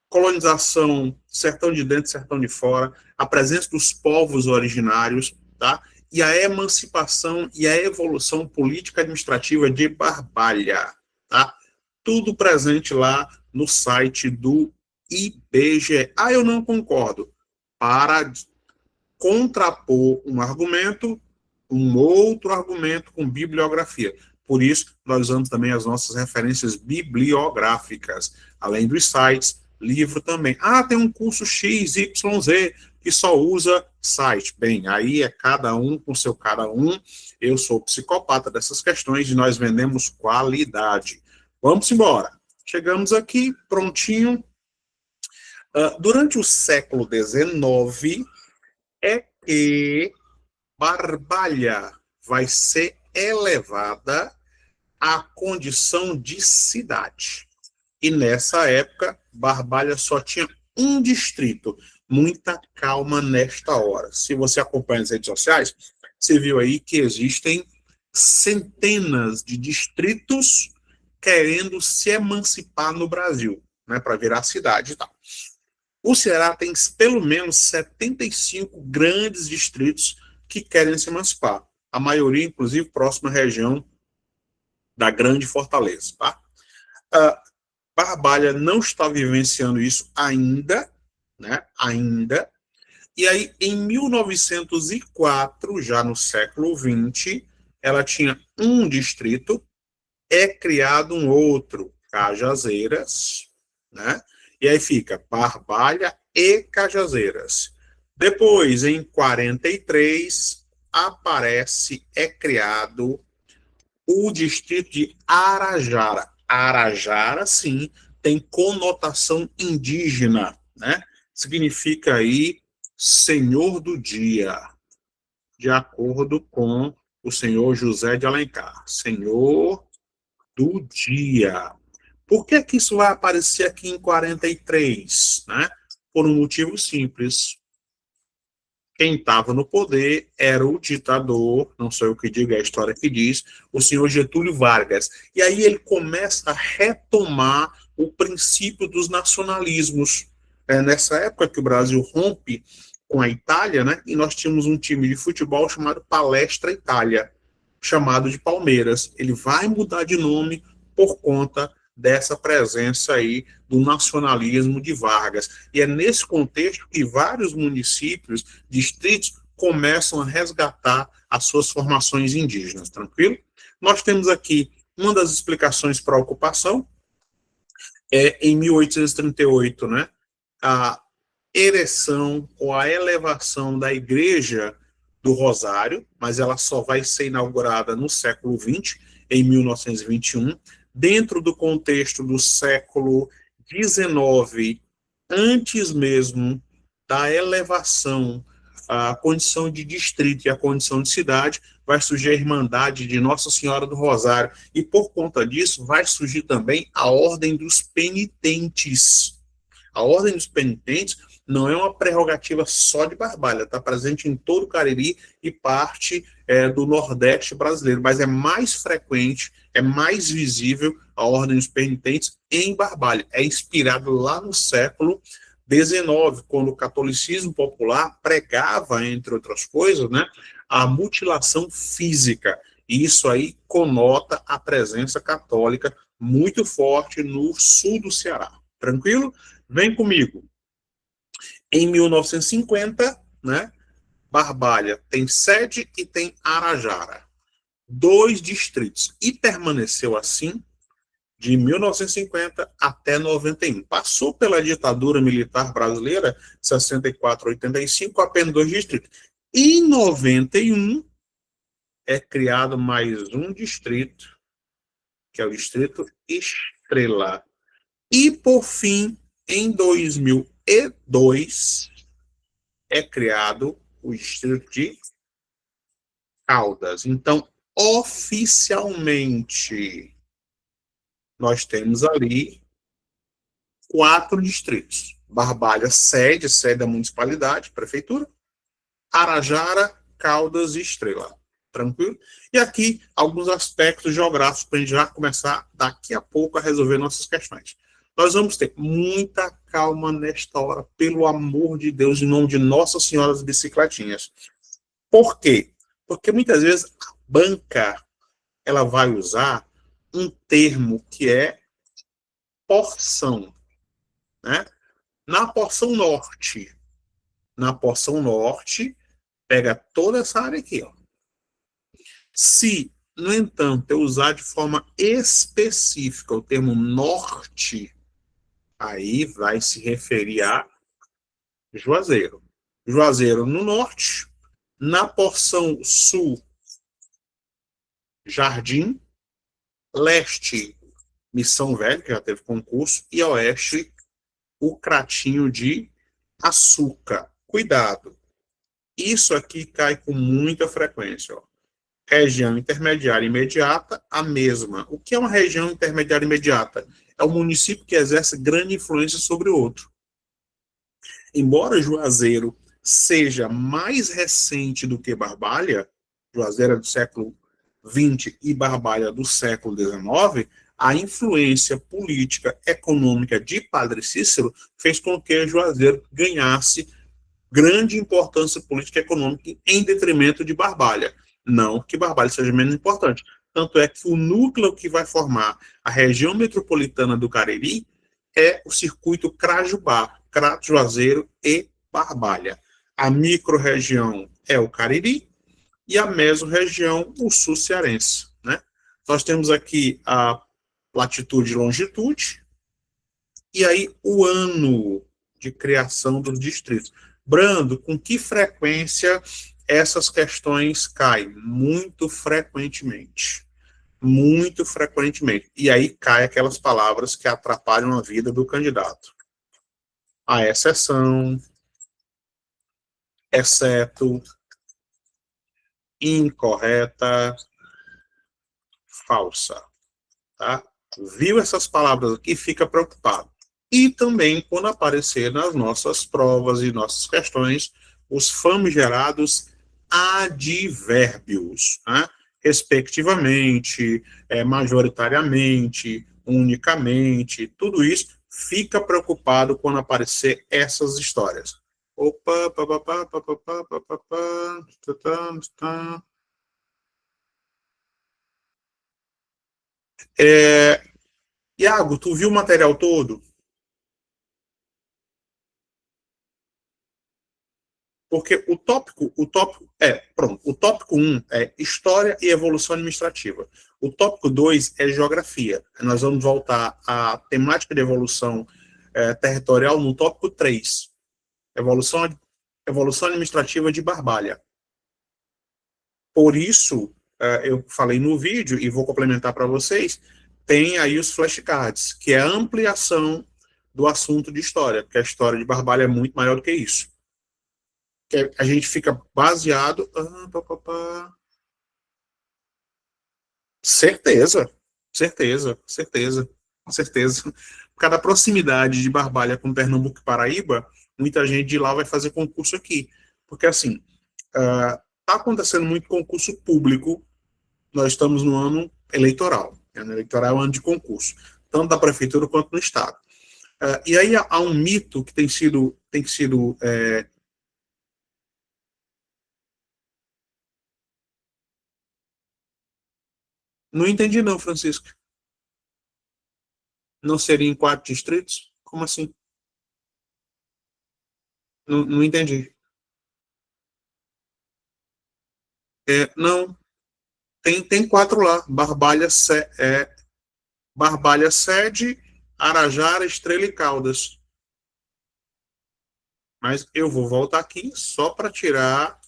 colonização, sertão de dentro, sertão de fora, a presença dos povos originários, tá? E a emancipação e a evolução política administrativa de Barbalha, tá? Tudo presente lá no site do IBGE. Ah, eu não concordo. Para contrapor um argumento, um outro argumento com bibliografia. Por isso, nós usamos também as nossas referências bibliográficas, além dos sites, livro também. Ah, tem um curso XYZ que só usa site. Bem, aí é cada um com seu cada um. Eu sou psicopata dessas questões e nós vendemos qualidade. Vamos embora. Chegamos aqui, prontinho. Durante o século XIX, é que Barbalha vai ser elevada à condição de cidade. E nessa época, Barbalha só tinha um distrito. Muita calma nesta hora. Se você acompanha as redes sociais, você viu aí que existem centenas de distritos querendo se emancipar no Brasil, né, para virar cidade e tal. O Ceará tem pelo menos 75 grandes distritos que querem se emancipar. A maioria, inclusive, próxima à região da Grande Fortaleza. Tá? Barbalha não está vivenciando isso ainda, né? Ainda. E aí, em 1904, já no século XX, ela tinha um distrito, é criado um outro, Cajazeiras, né? E aí fica Barbalha e Cajazeiras. Depois, em 43, é criado o distrito de Arajara. Arajara, sim, tem conotação indígena, né? Significa aí Senhor do Dia, de acordo com o senhor José de Alencar. Senhor do Dia. Por que que isso vai aparecer aqui em 43? Né? Por um motivo simples. Quem estava no poder era o ditador, não sou eu que digo, é a história que diz, o senhor Getúlio Vargas. E aí ele começa a retomar o princípio dos nacionalismos. É nessa época que o Brasil rompe com a Itália, né? E nós tínhamos um time de futebol chamado Palestra Itália, chamado de Palmeiras. Ele vai mudar de nome por conta dessa presença aí do nacionalismo de Vargas. E é nesse contexto que vários municípios, distritos, começam a resgatar as suas formações indígenas, tranquilo? Nós temos aqui uma das explicações para a ocupação, em 1838, né, a ereção ou a elevação da igreja do Rosário, mas ela só vai ser inaugurada no século XX, em 1921, dentro do contexto do século XIX, antes mesmo da elevação à condição de distrito e à condição de cidade, vai surgir a Irmandade de Nossa Senhora do Rosário, e por conta disso vai surgir também a Ordem dos Penitentes. A Ordem dos Penitentes não é uma prerrogativa só de Barbalha, está presente em todo o Cariri e parte do Nordeste brasileiro, mas é mais frequente, é mais visível a Ordem dos Penitentes em Barbalha. É inspirado lá no século XIX, quando o catolicismo popular pregava, entre outras coisas, né, a mutilação física. E isso aí conota a presença católica muito forte no sul do Ceará. Tranquilo? Vem comigo. Em 1950, né, Barbalha tem sede e tem Arajara, dois distritos, e permaneceu assim de 1950 até 91. Passou pela ditadura militar brasileira, 64 a 85, apenas dois distritos. Em 91 é criado mais um distrito, que é o Distrito Estrela. E, por fim, em 2002, é criado o Distrito de Caldas. Então, oficialmente, nós temos ali quatro distritos. Barbalha, sede da municipalidade, prefeitura. Arajara, Caldas e Estrela. Tranquilo? E aqui, alguns aspectos geográficos para a gente já começar daqui a pouco a resolver nossas questões. Nós vamos ter muita calma nesta hora, pelo amor de Deus, em nome de Nossa Senhora das Bicicletinhas. Por quê? Porque muitas vezes a banca ela vai usar um termo que é porção, né? Na porção norte, na porção norte, pega toda essa área aqui, ó. Se, no entanto, eu usar de forma específica o termo norte, aí vai se referir a Juazeiro. Juazeiro no norte, na porção sul, Jardim, leste, Missão Velha, que já teve concurso, e oeste, o Cratinho de Açúcar. Cuidado, isso aqui cai com muita frequência, ó. Região intermediária imediata, a mesma. O que é uma região intermediária imediata? É um município que exerce grande influência sobre o outro. Embora Juazeiro seja mais recente do que Barbalha, Juazeiro é do século XX e Barbalha do século XIX, a influência política, econômica de Padre Cícero fez com que Juazeiro ganhasse grande importância política e econômica em detrimento de Barbalha. Não que Barbalha seja menos importante. Tanto é que o núcleo que vai formar a região metropolitana do Cariri é o circuito Crajubá, Crato, Juazeiro e Barbalha. A micro-região é o Cariri e a meso-região o sul cearense. Né? Nós temos aqui a latitude e longitude, e aí o ano de criação dos distritos. Brando, com que frequência essas questões caem? Muito frequentemente. Muito frequentemente. E aí cai aquelas palavras que atrapalham a vida do candidato. A exceção, exceto, incorreta, falsa. Tá? Viu essas palavras aqui, fica preocupado. E também quando aparecer nas nossas provas e nossas questões, os famigerados advérbios, né? Respectivamente, majoritariamente, unicamente, tudo isso, fica preocupado quando aparecer essas histórias. Opa, papapá, papapá, papapá, Iago, tu viu o material todo? Porque o tópico um é História e Evolução Administrativa. O tópico 2 é Geografia. Nós vamos voltar à temática de evolução territorial no tópico 3, Evolução, Evolução Administrativa de Barbalha. Por isso, eu falei no vídeo, e vou complementar para vocês, tem aí os flashcards, que é a ampliação do assunto de história, porque a história de Barbalha é muito maior do que isso. Que a gente fica baseado. Certeza, certeza, certeza, certeza. Por causa da proximidade de Barbalha com Pernambuco e Paraíba, muita gente de lá vai fazer concurso aqui. Porque, assim, está acontecendo muito concurso público, nós estamos no ano eleitoral. Ano eleitoral é um ano de concurso, tanto da prefeitura quanto no Estado. E aí há um mito que tem sido não entendi não, Francisco. Não seria em 4 distritos? Como assim? Não, não entendi. Não, tem 4 lá. Barbalha Sede, Arajara, Estrela e Caldas. Mas eu vou voltar aqui só para tirar,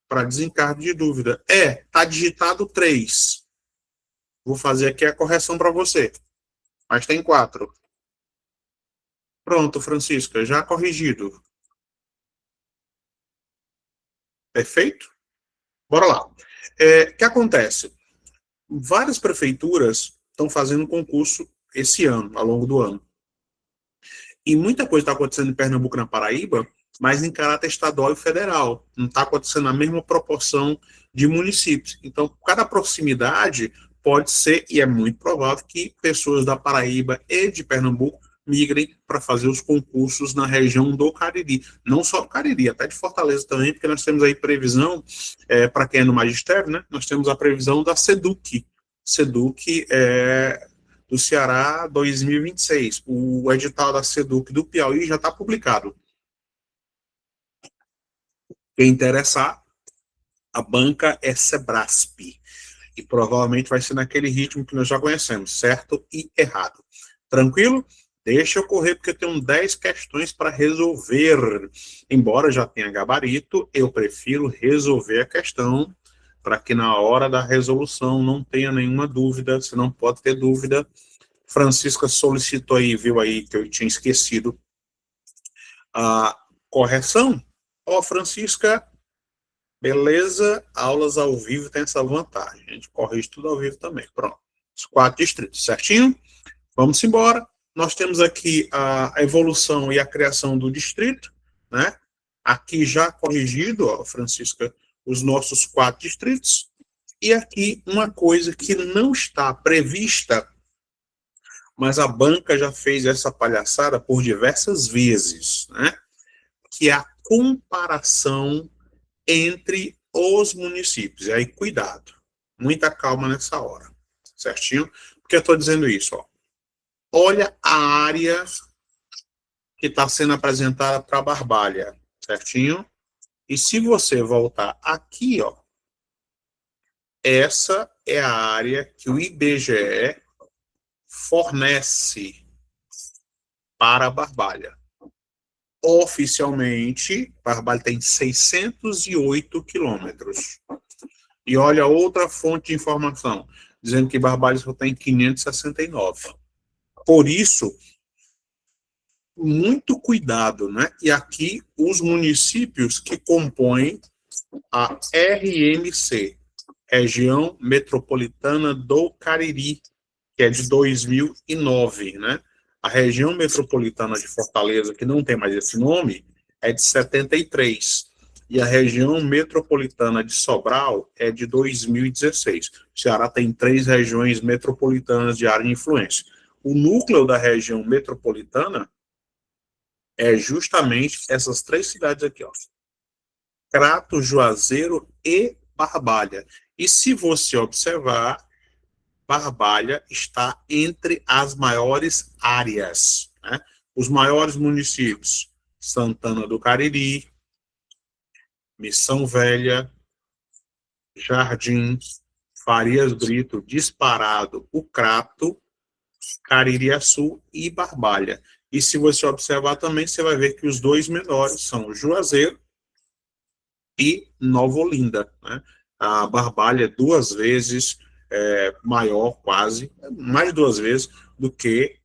para desencargo de dúvida. Tá digitado 3. Vou fazer aqui a correção para você. Mas tem 4. Pronto, Francisca, já corrigido. Perfeito? Bora lá. O que acontece? Várias prefeituras estão fazendo concurso esse ano, ao longo do ano. E muita coisa está acontecendo em Pernambuco, na Paraíba, mas em caráter estadual e federal. Não está acontecendo na mesma proporção de municípios. Então, cada proximidade pode ser, e é muito provável, que pessoas da Paraíba e de Pernambuco migrem para fazer os concursos na região do Cariri. Não só do Cariri, até de Fortaleza também, porque nós temos aí previsão, para quem é no magistério, né, nós temos a previsão da SEDUC. SEDUC do Ceará 2026. O edital da SEDUC do Piauí já está publicado. Quem interessar, a banca é Sebrasp. E provavelmente vai ser naquele ritmo que nós já conhecemos, certo e errado. Tranquilo? Deixa eu correr, porque eu tenho 10 questões para resolver. Embora já tenha gabarito, eu prefiro resolver a questão para que na hora da resolução não tenha nenhuma dúvida. Você não pode ter dúvida. Francisca solicitou aí, viu aí que eu tinha esquecido a correção. Francisca, beleza, aulas ao vivo tem essa vantagem. A gente corrige tudo ao vivo também. Pronto. Os 4 distritos, certinho? Vamos embora. Nós temos aqui a evolução e a criação do distrito, né? Aqui já corrigido, Francisca, os nossos 4 distritos. E aqui uma coisa que não está prevista, mas a banca já fez essa palhaçada por diversas vezes, né? Que é a comparação entre os municípios. E aí, cuidado, muita calma nessa hora, certinho? Por que eu estou dizendo isso? Olha a área que está sendo apresentada para a Barbalha, certinho? E se você voltar aqui, essa é a área que o IBGE fornece para a Barbalha. Oficialmente, Barbalha tem 608 quilômetros. E olha outra fonte de informação, dizendo que Barbalha só tem 569. Por isso, muito cuidado, né? E aqui, os municípios que compõem a RMC, Região Metropolitana do Cariri, que é de 2009, né? A região metropolitana de Fortaleza, que não tem mais esse nome, é de 73. E a região metropolitana de Sobral é de 2016. O Ceará tem 3 regiões metropolitanas de área de influência. O núcleo da região metropolitana é justamente essas 3 cidades aqui, Crato, Juazeiro e Barbalha. E se você observar, Barbalha está entre as maiores áreas, né? Os maiores municípios: Santana do Cariri, Missão Velha, Jardim, Farias Brito, disparado o Crato, Caririaçu e Barbalha. E se você observar também, você vai ver que os 2 menores são Juazeiro e Nova Olinda, né? A Barbalha é 2 vezes maior, quase, mais de 2 vezes, do que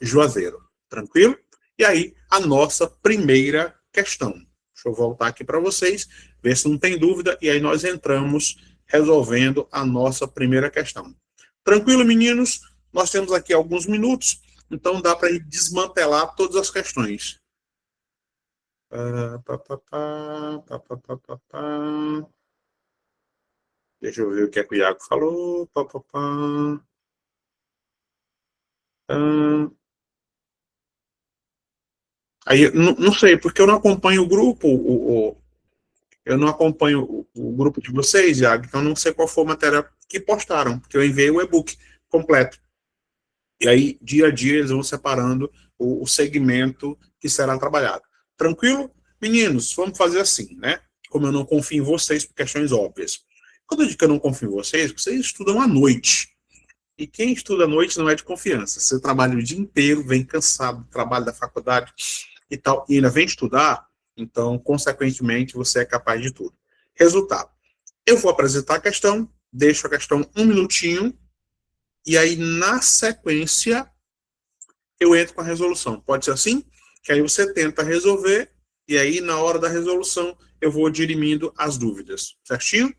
Juazeiro. Tranquilo? E aí, a nossa primeira questão. Deixa eu voltar aqui para vocês, ver se não tem dúvida, e aí nós entramos resolvendo a nossa primeira questão. Tranquilo, meninos? Nós temos aqui alguns minutos, então dá para desmantelar todas as questões. Deixa eu ver o que é que o Iago falou. Aí, não sei, porque eu não acompanho o grupo, eu não acompanho o grupo de vocês, Iago, então não sei qual foi a matéria que postaram, porque eu enviei o e-book completo. E aí, dia a dia, eles vão separando o segmento que será trabalhado. Tranquilo? Meninos, vamos fazer assim, né? Como eu não confio em vocês por questões óbvias. Quando eu digo que eu não confio em vocês, vocês estudam à noite. E quem estuda à noite não é de confiança. Você trabalha o dia inteiro, vem cansado do trabalho da faculdade e tal, e ainda vem estudar, então, consequentemente, você é capaz de tudo. Resultado. Eu vou apresentar a questão, deixo a questão um minutinho, e aí, na sequência, eu entro com a resolução. Pode ser assim? Que aí você tenta resolver, e aí, na hora da resolução, eu vou dirimindo as dúvidas. Certinho?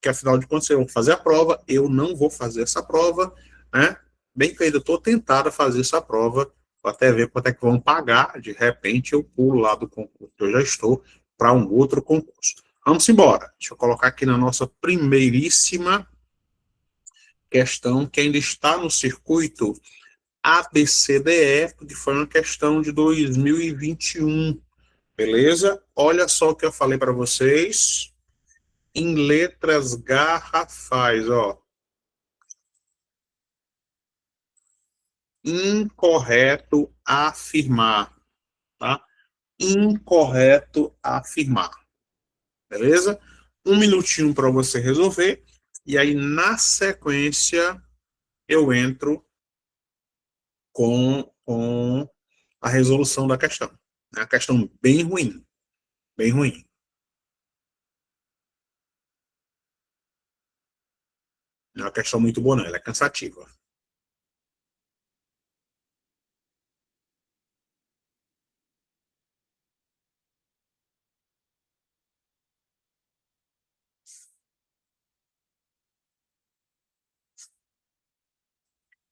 Que afinal de contas, eu vou fazer a prova, eu não vou fazer essa prova, né? Bem que eu ainda estou tentado a fazer essa prova, vou até ver quanto é que vão pagar, de repente eu pulo lá do concurso que eu já estou para um outro concurso. Vamos embora. Deixa eu colocar aqui na nossa primeiríssima questão, que ainda está no circuito ABCDE, que foi uma questão de 2021, beleza? Olha só o que eu falei para vocês, em letras garrafais, ó. Incorreto afirmar, tá? Incorreto afirmar, beleza? Um minutinho para você resolver, e aí na sequência eu entro com a resolução da questão. É uma questão bem ruim, bem ruim. Não é uma questão muito boa, não, ela é cansativa.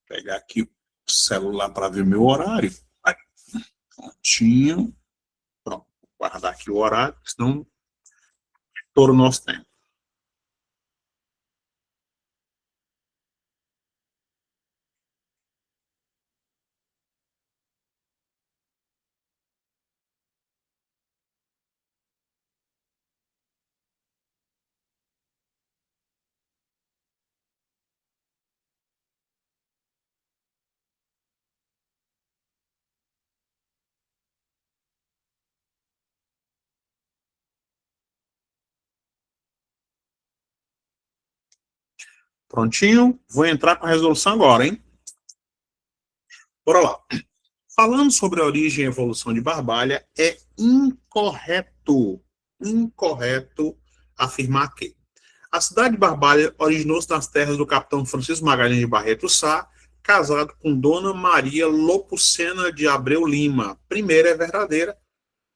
Vou pegar aqui o celular para ver meu horário. Aí, prontinho. Pronto, vou guardar aqui o horário, senão todo o nosso tempo. Prontinho? Vou entrar com a resolução agora, hein? Bora lá. Falando sobre a origem e evolução de Barbalha, é incorreto afirmar que a cidade de Barbalha originou-se nas terras do capitão Francisco Magalhães de Barreto Sá, casado com Dona Maria Lopucena de Abreu Lima. Primeira é verdadeira,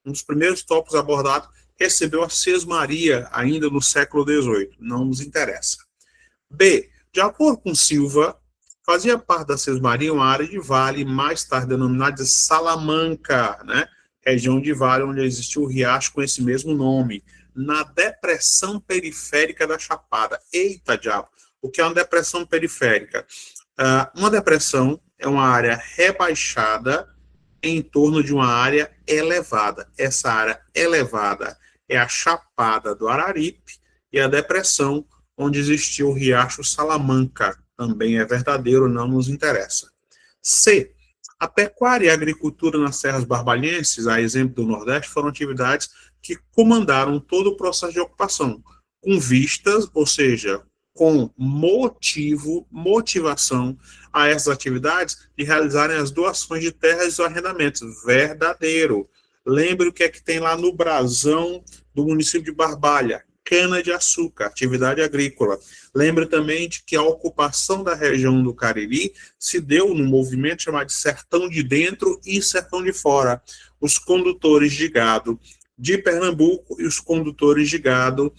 um dos primeiros tópicos abordados, recebeu a Sesmaria ainda no século XVIII. Não nos interessa. B. De acordo com Silva, fazia parte da Sesmaria uma área de vale, mais tarde denominada de Salamanca, né? Região de vale onde existiu o riacho com esse mesmo nome, na depressão periférica da Chapada. Eita, diabo! O que é uma depressão periférica? Uma depressão é uma área rebaixada em torno de uma área elevada. Essa área elevada é a Chapada do Araripe e a depressão onde existiu o riacho Salamanca. Também é verdadeiro, não nos interessa. C. A pecuária e a agricultura nas serras barbalhenses, a exemplo do Nordeste, foram atividades que comandaram todo o processo de ocupação, com vistas, ou seja, com motivação a essas atividades de realizarem as doações de terras e arrendamentos. Verdadeiro. Lembre o que é que tem lá no brasão do município de Barbalha. Cana-de-açúcar, atividade agrícola. Lembre também de que a ocupação da região do Cariri se deu num movimento chamado de Sertão de Dentro e Sertão de Fora. Os condutores de gado de Pernambuco e os condutores de gado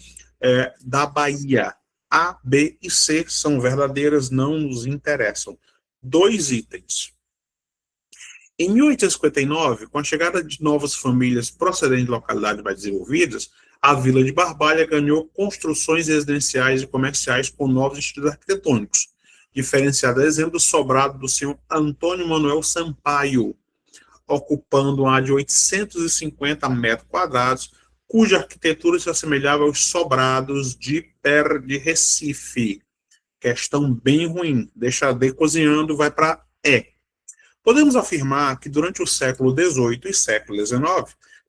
da Bahia. A, B e C são verdadeiras, não nos interessam. 2 itens. Em 1859, com a chegada de novas famílias procedentes de localidades mais desenvolvidas, a Vila de Barbalha ganhou construções residenciais e comerciais com novos estilos arquitetônicos, diferenciado, exemplo, do sobrado do senhor Antônio Manuel Sampaio, ocupando uma área de 850 metros quadrados, cuja arquitetura se assemelhava aos sobrados de Recife. Questão bem ruim. Deixa D cozinhando, vai para E. Podemos afirmar que durante o século XVIII e século XIX,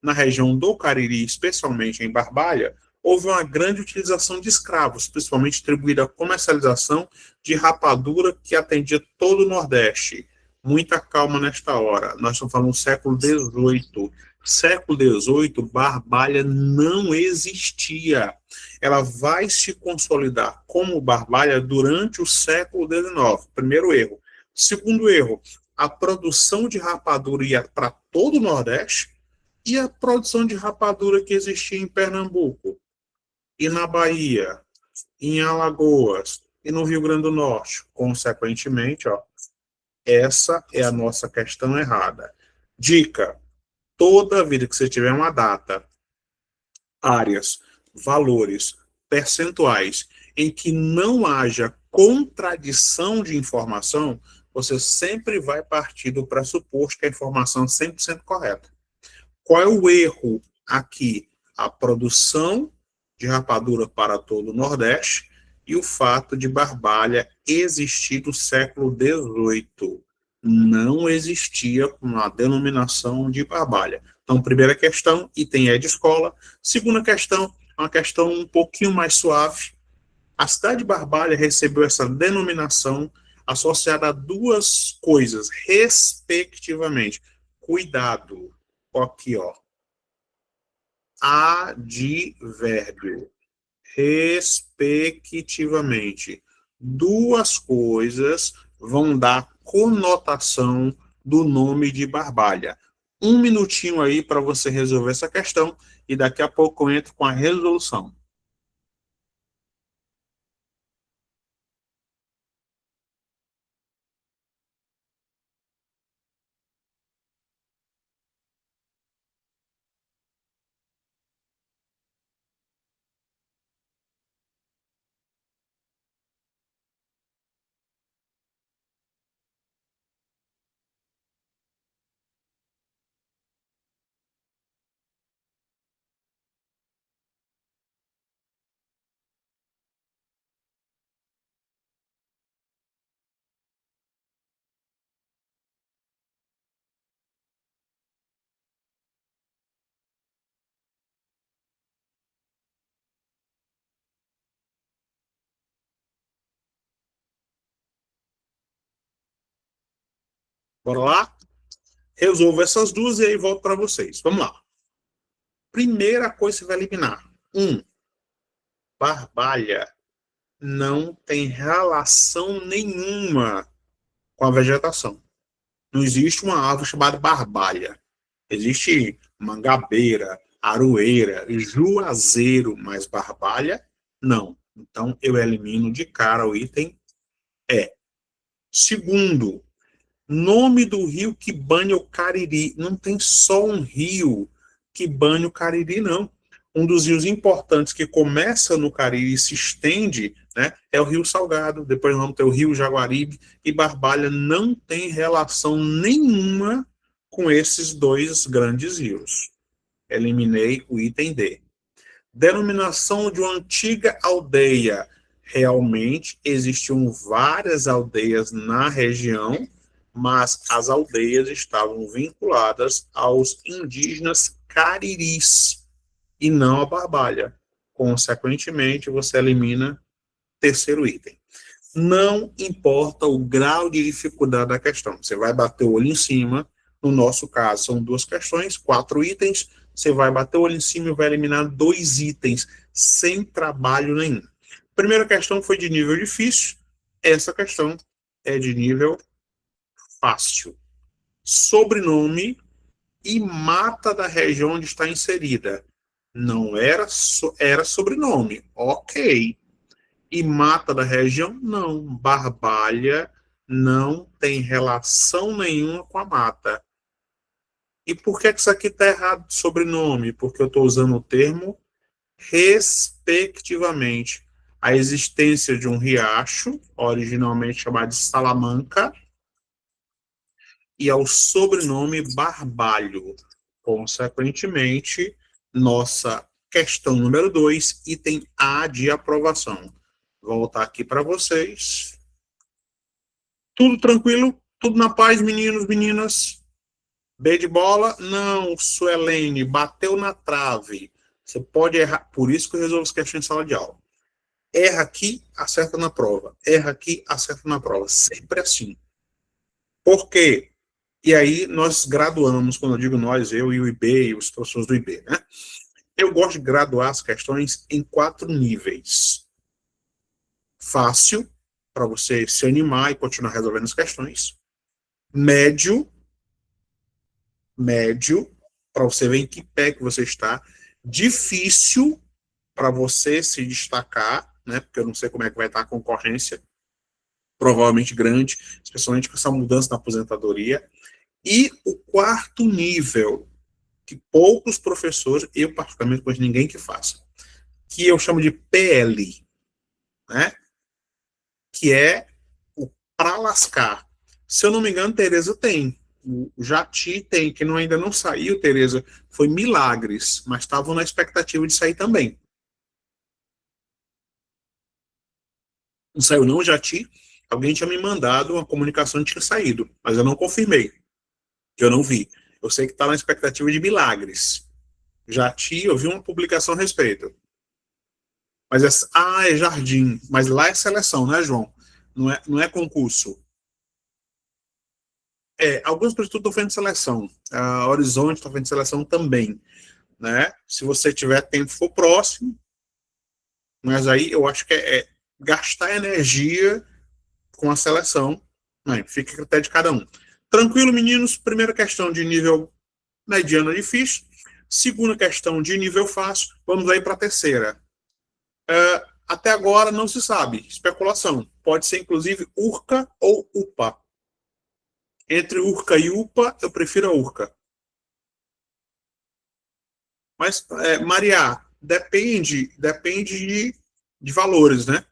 na região do Cariri, especialmente em Barbalha, houve uma grande utilização de escravos, principalmente atribuída à comercialização de rapadura que atendia todo o Nordeste. Muita calma nesta hora. Nós estamos falando do século XVIII. Século XVIII, Barbalha não existia. Ela vai se consolidar como Barbalha durante o século XIX. Primeiro erro. Segundo erro, a produção de rapadura ia para todo o Nordeste e a produção de rapadura que existia em Pernambuco, e na Bahia, em Alagoas e no Rio Grande do Norte. Consequentemente, ó, essa é a nossa questão errada. Dica: toda vida que você tiver uma data, áreas, valores, percentuais, em que não haja contradição de informação, você sempre vai partir do pressuposto que a informação é 100% correta. Qual é o erro aqui? A produção de rapadura para todo o Nordeste e o fato de Barbalha existir no século XVIII. Não existia uma denominação de Barbalha. Então, primeira questão, item é de escola. Segunda questão, uma questão um pouquinho mais suave. A cidade de Barbalha recebeu essa denominação associada a duas coisas, respectivamente. Cuidado, aqui, ó. Advérbio, respectivamente. Duas coisas vão dar conotação do nome de Barbalha. Um minutinho aí para você resolver essa questão e daqui a pouco eu entro com a resolução. Bora lá? Resolvo essas duas e aí volto para vocês. Vamos lá. Primeira coisa que você vai eliminar. Barbalha não tem relação nenhuma com a vegetação. Não existe uma árvore chamada barbalha. Existe mangabeira, aroeira, juazeiro, mas barbalha, não. Então, eu elimino de cara o item E. Segundo, nome do rio que banha o Cariri. Não tem só um rio que banha o Cariri, não. Um dos rios importantes que começa no Cariri e se estende, né, é o Rio Salgado. Depois vamos ter o Rio Jaguaribe. E Barbalha não tem relação nenhuma com esses dois grandes rios. Eliminei o item D. Denominação de uma antiga aldeia. Realmente existiam várias aldeias na região, mas as aldeias estavam vinculadas aos indígenas cariris e não a Barbalha. Consequentemente, você elimina terceiro item. Não importa o grau de dificuldade da questão, você vai bater o olho em cima. No nosso caso, são duas questões, 4 itens. Você vai bater o olho em cima e vai eliminar 2 itens, sem trabalho nenhum. Primeira questão foi de nível difícil, essa questão é de nível fácil. Sobrenome e mata da região onde está inserida. Não era, era sobrenome, ok. E mata da região, não. Barbalha não tem relação nenhuma com a mata. E por que isso aqui está errado de sobrenome? Porque eu estou usando o termo respectivamente. A existência de um riacho, originalmente chamado de Salamanca, e ao sobrenome Barbalho. Consequentemente, nossa questão número 2, item A de aprovação. Vou voltar aqui para vocês. Tudo tranquilo? Tudo na paz, meninos, meninas? B de bola? Não, Suelene, bateu na trave. Você pode errar. Por isso que eu resolvo as questões em sala de aula. Erra aqui, acerta na prova. Erra aqui, acerta na prova. Sempre assim. Por quê? E aí nós graduamos, quando eu digo nós, eu e o IB e os professores do IB, né? Eu gosto de graduar as questões em 4 níveis. Fácil, para você se animar e continuar resolvendo as questões. Médio, para você ver em que pé que você está. Difícil, para você se destacar, né? Porque eu não sei como é que vai estar a concorrência, provavelmente grande, especialmente com essa mudança na aposentadoria. E o 4º nível, que poucos professores, eu particularmente conheço ninguém que faça, que eu chamo de PL, né? Que é o para lascar. Se eu não me engano, Tereza tem. O Jati tem, que ainda não saiu, Tereza, foi Milagres, mas estavam na expectativa de sair também. Não saiu não, Jati. Alguém tinha me mandado uma comunicação de que tinha saído, mas eu não confirmei, eu não vi. Eu sei que está na expectativa de Milagres. Jati, eu vi uma publicação a respeito. Mas é Jardim, mas lá é seleção, né, João? Não é concurso. Alguns institutos estão fazendo seleção. A Horizonte está fazendo seleção também, né? Se você tiver tempo, for próximo, mas aí eu acho que é gastar energia com a seleção, né? Fica a critério de cada um. Tranquilo, meninos? Primeira questão de nível mediano difícil. Segunda questão de nível fácil. Vamos aí para a terceira. Até agora não se sabe. Especulação. Pode ser, inclusive, URCA ou UPA. Entre URCA e UPA, eu prefiro a URCA. Mas, Maria, depende de valores, né?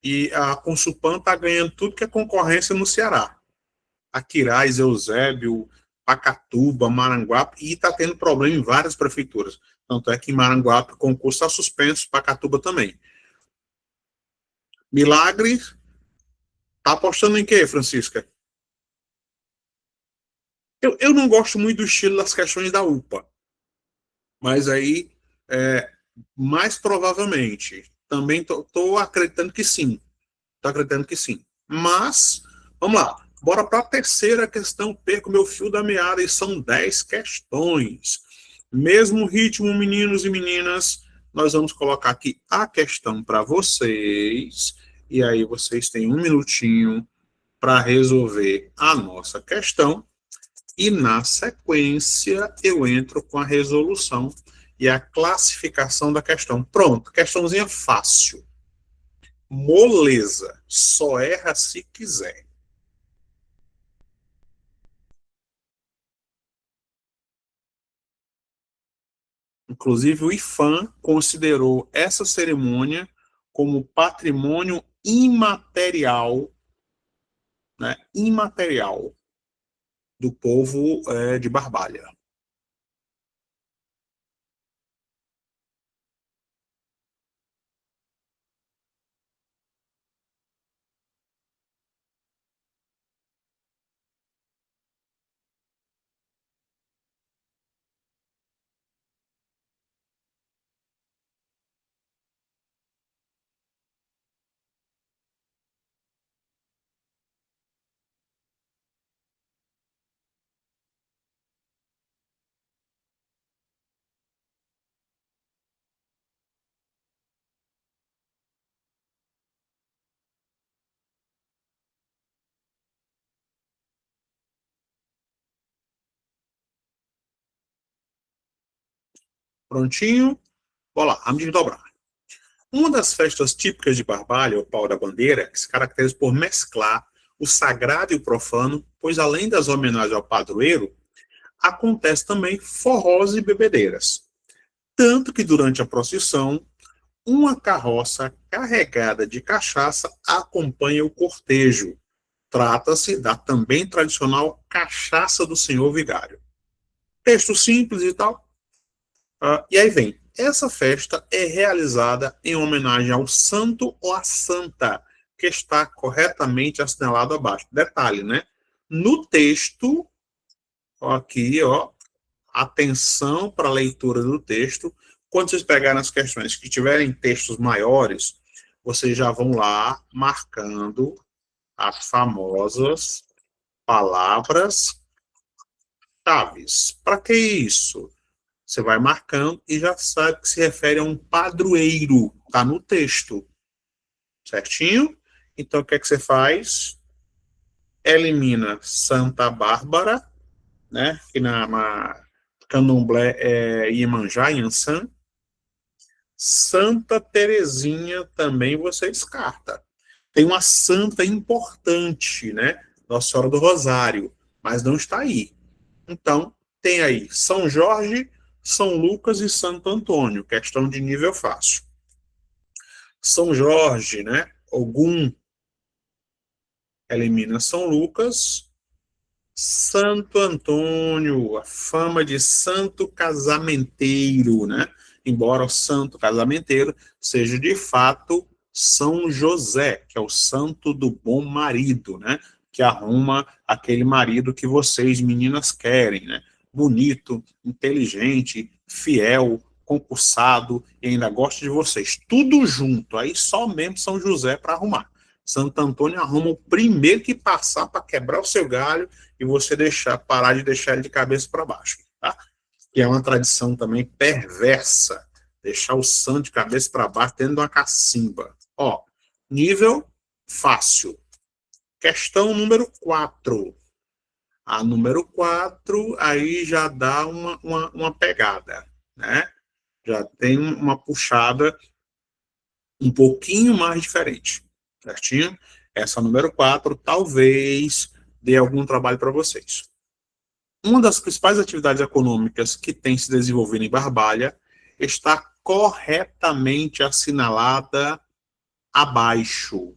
E a Consulpan está ganhando tudo que é concorrência no Ceará. Aquiraz, Eusébio, Pacatuba, Maranguape, e está tendo problema em várias prefeituras. Tanto é que em Maranguape o concurso está suspenso, Pacatuba também. Milagre, tá apostando em quê, Francisca? Eu não gosto muito do estilo das questões da UPA, mas aí, mais provavelmente, também tô acreditando que sim. Tô acreditando que sim. Mas, vamos lá. Bora para a terceira questão. Perco meu fio da meada e são 10 questões. Mesmo ritmo, meninos e meninas, nós vamos colocar aqui a questão para vocês. E aí vocês têm um minutinho para resolver a nossa questão. E na sequência eu entro com a resolução e a classificação da questão. Pronto, questãozinha fácil. Moleza, só erra se quiser. Inclusive, o IFAM considerou essa cerimônia como patrimônio imaterial, né, imaterial do povo de Barbalha. Prontinho? Bora lá, vamos desdobrar. Uma das festas típicas de Barbalha, o pau da bandeira, que se caracteriza por mesclar o sagrado e o profano, pois além das homenagens ao padroeiro, acontece também forrós e bebedeiras. Tanto que durante a procissão, uma carroça carregada de cachaça acompanha o cortejo. Trata-se da também tradicional cachaça do senhor vigário. Texto simples e tal. E aí vem. Essa festa é realizada em homenagem ao santo ou à santa, que está corretamente assinalado abaixo. Detalhe, né? No texto, ó, aqui, ó, atenção para a leitura do texto. Quando vocês pegarem as questões que tiverem textos maiores, vocês já vão lá marcando as famosas palavras-chave. Para que isso? Você vai marcando e já sabe que se refere a um padroeiro, está no texto, certinho? Então, o que é que você faz? Elimina Santa Bárbara, né? Que na candomblé é Iemanjá, Yansan. Santa Terezinha também você descarta. Tem uma santa importante, né? Nossa Senhora do Rosário, mas não está aí. Então, tem aí São Jorge, São Lucas e Santo Antônio, questão de nível fácil. São Jorge, né? Ogum elimina São Lucas. Santo Antônio, a fama de santo casamenteiro, né? Embora o santo casamenteiro seja de fato São José, que é o santo do bom marido, né? Que arruma aquele marido que vocês, meninas, querem, né? Bonito, inteligente, fiel, concursado e ainda gosta de vocês. Tudo junto, aí só mesmo São José para arrumar. Santo Antônio arruma o primeiro que passar para quebrar o seu galho e você parar de deixar ele de cabeça para baixo, tá? Que é uma tradição também perversa, deixar o santo de cabeça para baixo dentro de uma cacimba. Ó, nível fácil. Questão número 4. A número 4 aí já dá uma pegada, né? Já tem uma puxada um pouquinho mais diferente, certinho? Essa número 4 talvez dê algum trabalho para vocês. Uma das principais atividades econômicas que tem se desenvolvido em Barbalha está corretamente assinalada abaixo.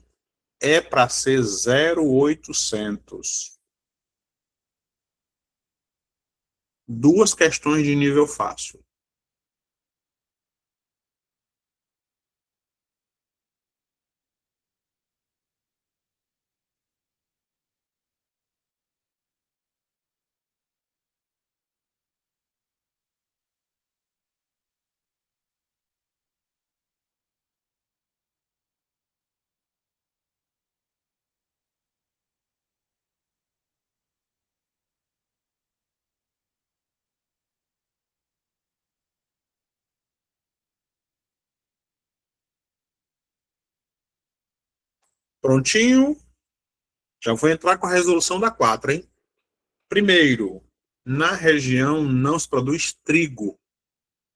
É para ser 0800. Duas questões de nível fácil. Prontinho? Já vou entrar com a resolução da 4, hein? Primeiro, na região não se produz trigo.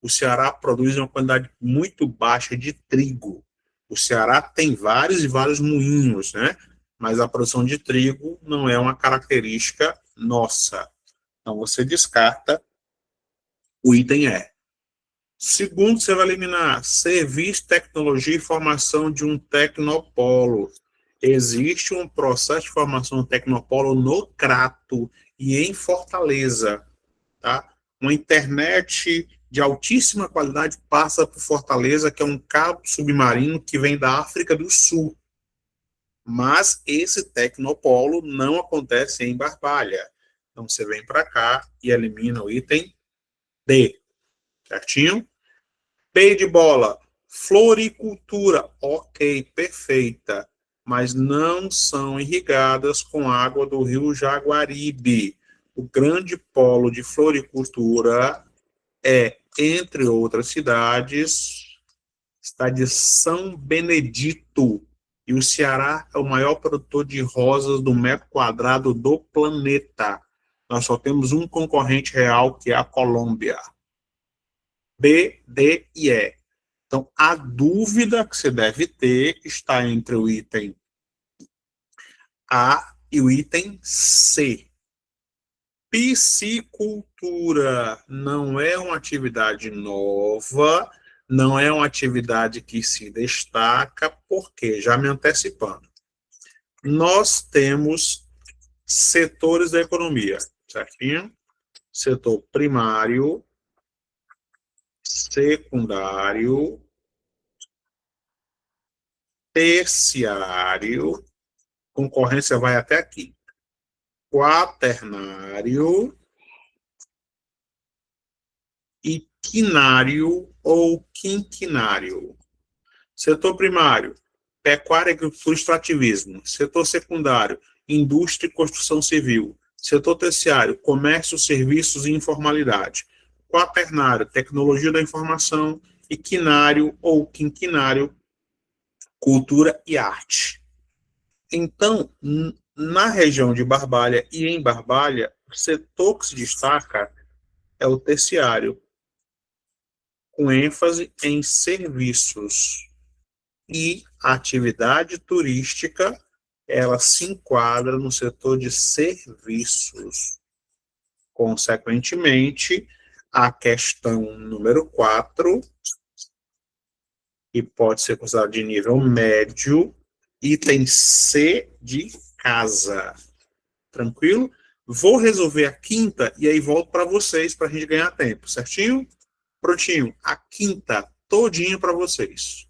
O Ceará produz uma quantidade muito baixa de trigo. O Ceará tem vários e vários moinhos, né? Mas a produção de trigo não é uma característica nossa. Então você descarta o item E. Segundo, você vai eliminar serviço, tecnologia e formação de um tecnopolo. Existe um processo de formação de tecnopolo no Crato e em Fortaleza, tá? Uma internet de altíssima qualidade passa por Fortaleza, que é um cabo submarino que vem da África do Sul. Mas esse tecnopolo não acontece em Barbalha. Então você vem para cá e elimina o item D, certinho? P de bola, floricultura, ok, perfeita, mas não são irrigadas com água do rio Jaguaribe. O grande polo de floricultura é, entre outras cidades, está de São Benedito. E o Ceará é o maior produtor de rosas do metro quadrado do planeta. Nós só temos um concorrente real, que é a Colômbia. B, D e E. Então, a dúvida que você deve ter está entre o item A e o item C. Piscicultura não é uma atividade nova, não é uma atividade que se destaca, porque, já me antecipando, nós temos setores da economia, certinho? Setor primário, secundário, terciário, concorrência vai até aqui. quaternário e quinário ou quinquinário. Setor primário, pecuária, agricultura e extrativismo. Setor secundário, indústria e construção civil. Setor terciário, comércio, serviços e informalidade. Quaternário, tecnologia da informação. E quinário ou quinquinário, cultura e arte. Então, na região de Barbalha e em Barbalha, o setor que se destaca é o terciário, com ênfase em serviços. E a atividade turística, ela se enquadra no setor de serviços. Consequentemente, a questão número 4, que pode ser considerada de nível médio, item C de casa. Tranquilo? Vou resolver a quinta e aí volto para vocês para a gente ganhar tempo, certinho? Prontinho. A quinta todinha para vocês.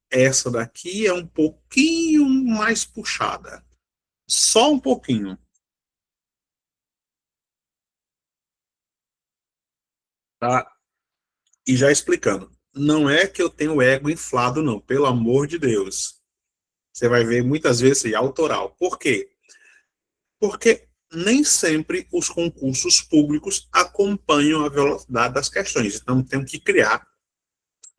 Essa daqui é um pouquinho mais puxada. Só um pouquinho. Tá? E já explicando. Não é que eu tenho o ego inflado, não. Pelo amor de Deus. Você vai ver muitas vezes aí, autoral. Por quê? Porque nem sempre os concursos públicos acompanham a velocidade das questões. Então, tem que criar,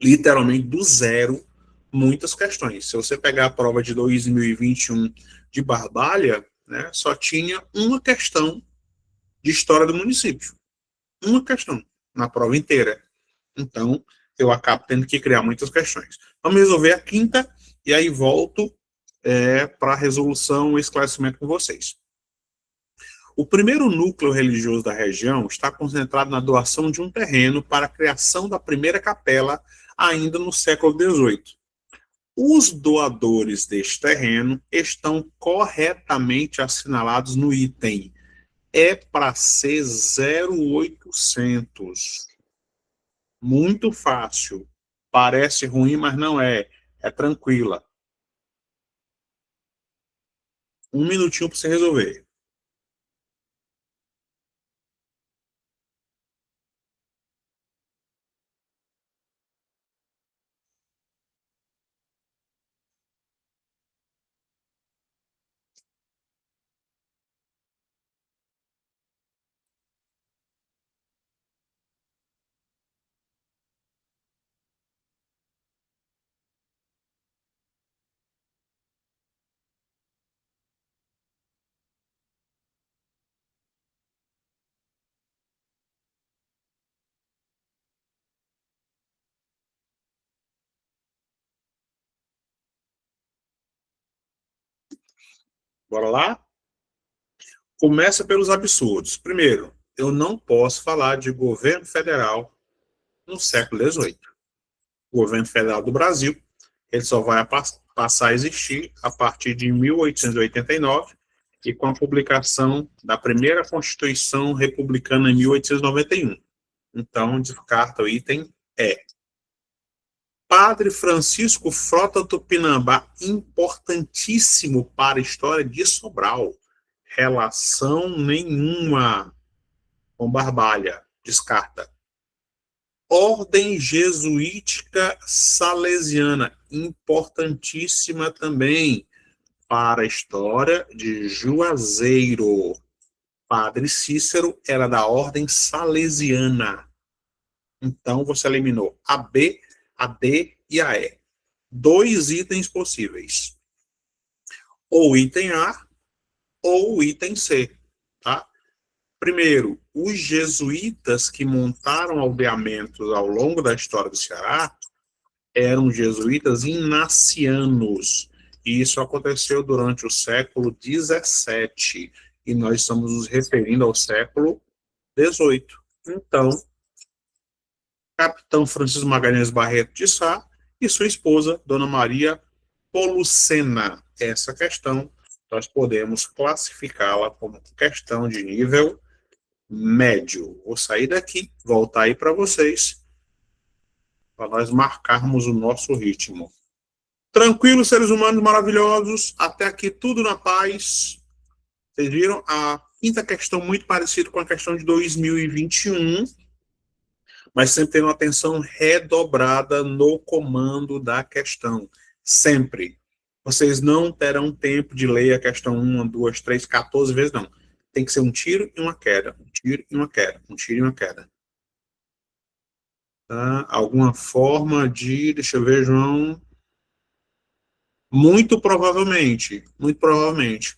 literalmente, do zero, muitas questões. Se você pegar a prova de 2021 de Barbalha, né, só tinha uma questão de história do município. Uma questão na prova inteira. Então, eu acabo tendo que criar muitas questões. Vamos resolver a quinta e aí volto para a resolução e esclarecimento com vocês. O primeiro núcleo religioso da região está concentrado na doação de um terreno para a criação da primeira capela, ainda no século XVIII. Os doadores deste terreno estão corretamente assinalados no item. É para ser 0800. Muito fácil. Parece ruim, mas não é. É tranquila. Um minutinho para você resolver. Bora lá? Começa pelos absurdos. Primeiro, eu não posso falar de governo federal no século XVIII. O governo federal do Brasil, ele só vai passar a existir a partir de 1889 e com a publicação da primeira Constituição Republicana em 1891. Então, descarta o item E. Padre Francisco Frota Tupinambá, importantíssimo para a história de Sobral. Relação nenhuma com Barbalha. Descarta. Ordem Jesuítica Salesiana, importantíssima também para a história de Juazeiro. Padre Cícero era da Ordem Salesiana. Então, você eliminou a B, a D e a E. 2 itens possíveis. Ou o item A ou o item C. Tá? Primeiro, os jesuítas que montaram aldeamentos ao longo da história do Ceará eram jesuítas inacianos. E isso aconteceu durante o século XVII. E nós estamos nos referindo ao século XVIII. Então, capitão Francisco Magalhães Barreto de Sá e sua esposa, Dona Maria Polucena. Essa questão nós podemos classificá-la como questão de nível médio. Vou sair daqui, voltar aí para vocês, para nós marcarmos o nosso ritmo. Tranquilos, seres humanos maravilhosos, até aqui tudo na paz. Vocês viram? A quinta questão muito parecida com a questão de 2021, mas sempre tendo atenção redobrada no comando da questão. Sempre. Vocês não terão tempo de ler a questão 1, 2, 3, 14 vezes, não. Tem que ser um tiro e uma queda, um tiro e uma queda, um tiro e uma queda. Tá? Alguma forma de, deixa eu ver, João... Muito provavelmente, muito provavelmente.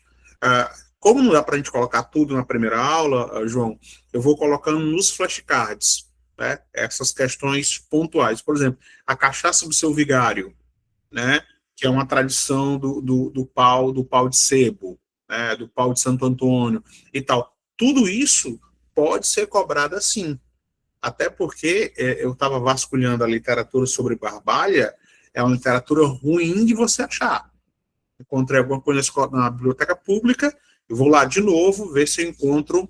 Como não dá para a gente colocar tudo na primeira aula, João, eu vou colocando nos flashcards, né, essas questões pontuais. Por exemplo, a cachaça do seu vigário, né, que é uma tradição do pau de sebo, né, do pau de Santo Antônio e tal. Tudo isso pode ser cobrado assim. Até porque eu estava vasculhando a literatura sobre Barbalha, é uma literatura ruim de você achar. Encontrei alguma coisa na biblioteca pública, eu vou lá de novo ver se eu encontro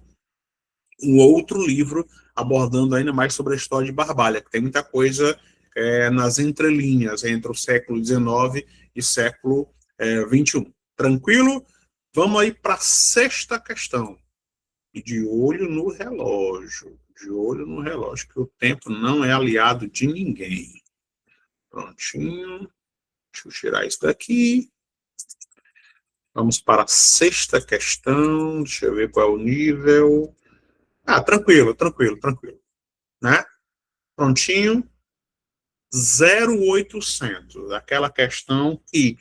um outro livro abordando ainda mais sobre a história de Barbalha, que tem muita coisa nas entrelinhas entre o século XIX e século XXI. Tranquilo? Vamos aí para a sexta questão. E de olho no relógio. De olho no relógio, que o tempo não é aliado de ninguém. Prontinho. Deixa eu tirar isso daqui. Vamos para a sexta questão. Deixa eu ver qual é o nível. Tranquilo, tranquilo, tranquilo. Né? Prontinho. 0800. Aquela questão que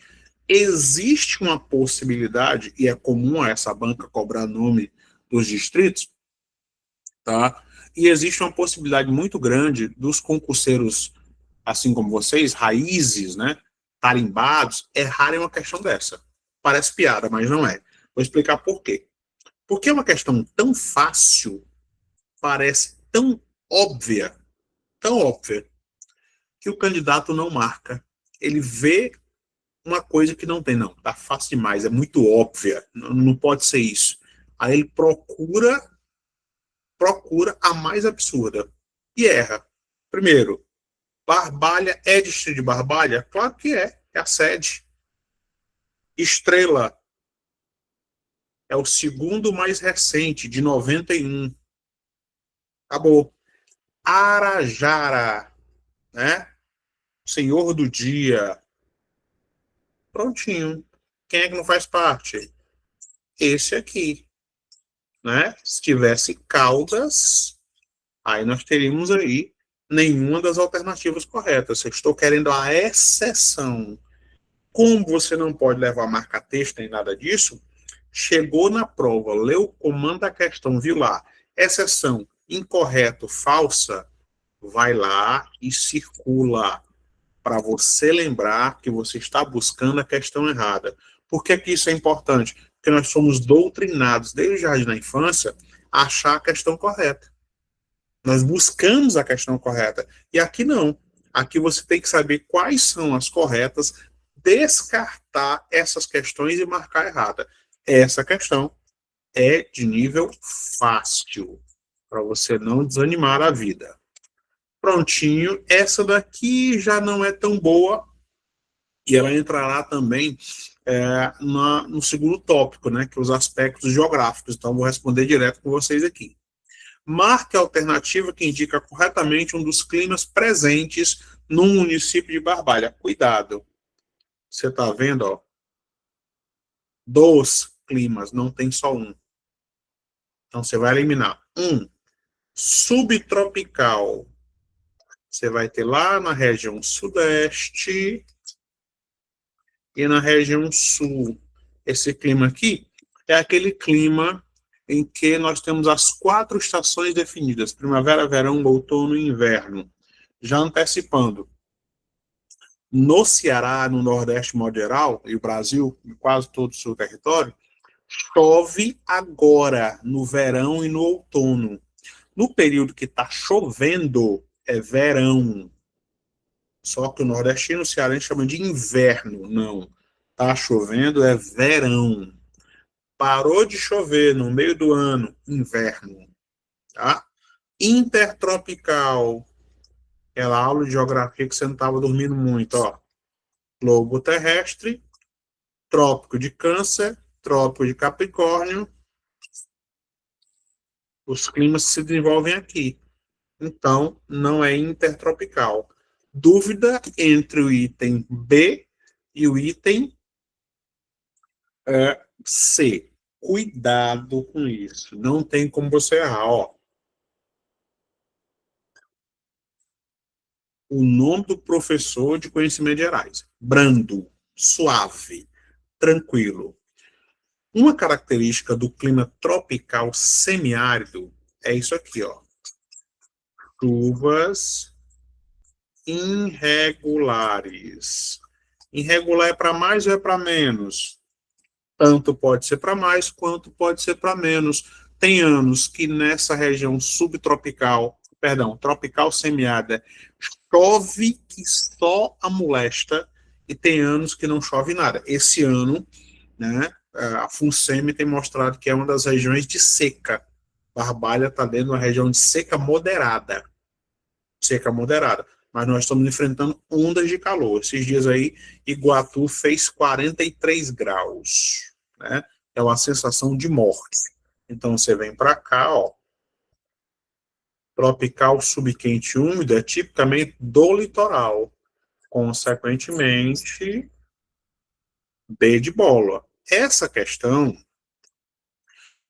existe uma possibilidade, e é comum a essa banca cobrar nome dos distritos, tá? E existe uma possibilidade muito grande dos concurseiros, assim como vocês, raízes, né, tarimbados, errarem uma questão dessa. Parece piada, mas não é. Vou explicar por quê. Porque é uma questão tão fácil, parece tão óbvia, que o candidato não marca. Ele vê uma coisa que não tem, não. Tá fácil demais, é muito óbvia, não pode ser isso. Aí ele procura a mais absurda e erra. Primeiro, Barbalha é distrito de Barbalha? Claro que é a sede. Estrela é o segundo mais recente, de 91. Acabou. Arajara, né? Senhor do Dia. Prontinho. Quem é que não faz parte? Esse aqui, né? Se tivesse Caldas, aí nós teríamos aí nenhuma das alternativas corretas. Eu estou querendo a exceção. Como você não pode levar marca-texto nem nada disso, chegou na prova, leu o comando da questão, viu lá, exceção, incorreto, falsa, vai lá e circula para você lembrar que você está buscando a questão errada. Por que que isso é importante? Porque nós somos doutrinados desde o jardim da infância a achar a questão correta. Nós buscamos a questão correta. E aqui não. Aqui você tem que saber quais são as corretas, descartar essas questões e marcar errada. Essa questão é de nível fácil, para você não desanimar a vida. Prontinho. Essa daqui já não é tão boa, e ela entrará também no segundo tópico, né, que é os aspectos geográficos. Então, vou responder direto com vocês aqui. Marque a alternativa que indica corretamente um dos climas presentes no município de Barbalha. Cuidado. Você está vendo, ó? Dos climas, não tem só um. Então, você vai eliminar. Subtropical. Você vai ter lá na região sudeste e na região sul. Esse clima aqui é aquele clima em que nós temos as 4 estações definidas: primavera, verão, outono e inverno. Já antecipando, no Ceará, no Nordeste, de modo geral, e o Brasil, em quase todo o seu território, chove agora, no verão e no outono. No período que está chovendo, é verão. Só que o nordestino e o cearense chamam de inverno. Não. Está chovendo, é verão. Parou de chover no meio do ano, inverno. Tá? Intertropical. Aquela aula de geografia que você não estava dormindo muito, ó. globo terrestre, Trópico de Câncer, Trópico de Capricórnio, os climas se desenvolvem aqui. Então, não é intertropical. Dúvida entre o item B e o item C. Cuidado com isso. Não tem como você errar. Ó. O nome do professor de conhecimentos gerais. Brando, suave, tranquilo. Uma característica do clima tropical semiárido é isso aqui, ó. Chuvas irregulares. Irregular é para mais ou é para menos? Tanto pode ser para mais quanto pode ser para menos. Tem anos que nessa região subtropical, tropical semiárida, chove que só a molesta e tem anos que não chove nada. Esse ano, né, a FUNSEMI tem mostrado que é uma das regiões de seca. Barbalha está dentro de uma região de seca moderada. Seca moderada. Mas nós estamos enfrentando ondas de calor. Esses dias aí, Iguatu fez 43 graus. Né? É uma sensação de morte. Então, você vem para cá, ó. Tropical subquente úmido é tipicamente do litoral. Consequentemente, B de bola. Essa questão,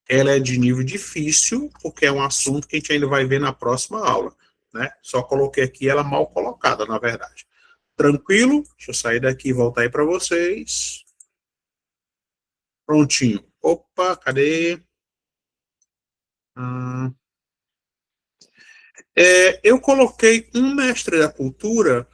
ela é de nível difícil, porque é um assunto que a gente ainda vai ver na próxima aula. Né? Só coloquei aqui ela mal colocada, na verdade. Tranquilo? Deixa eu sair daqui e voltar aí para vocês. Prontinho. Opa, cadê? Eu coloquei um mestre da cultura,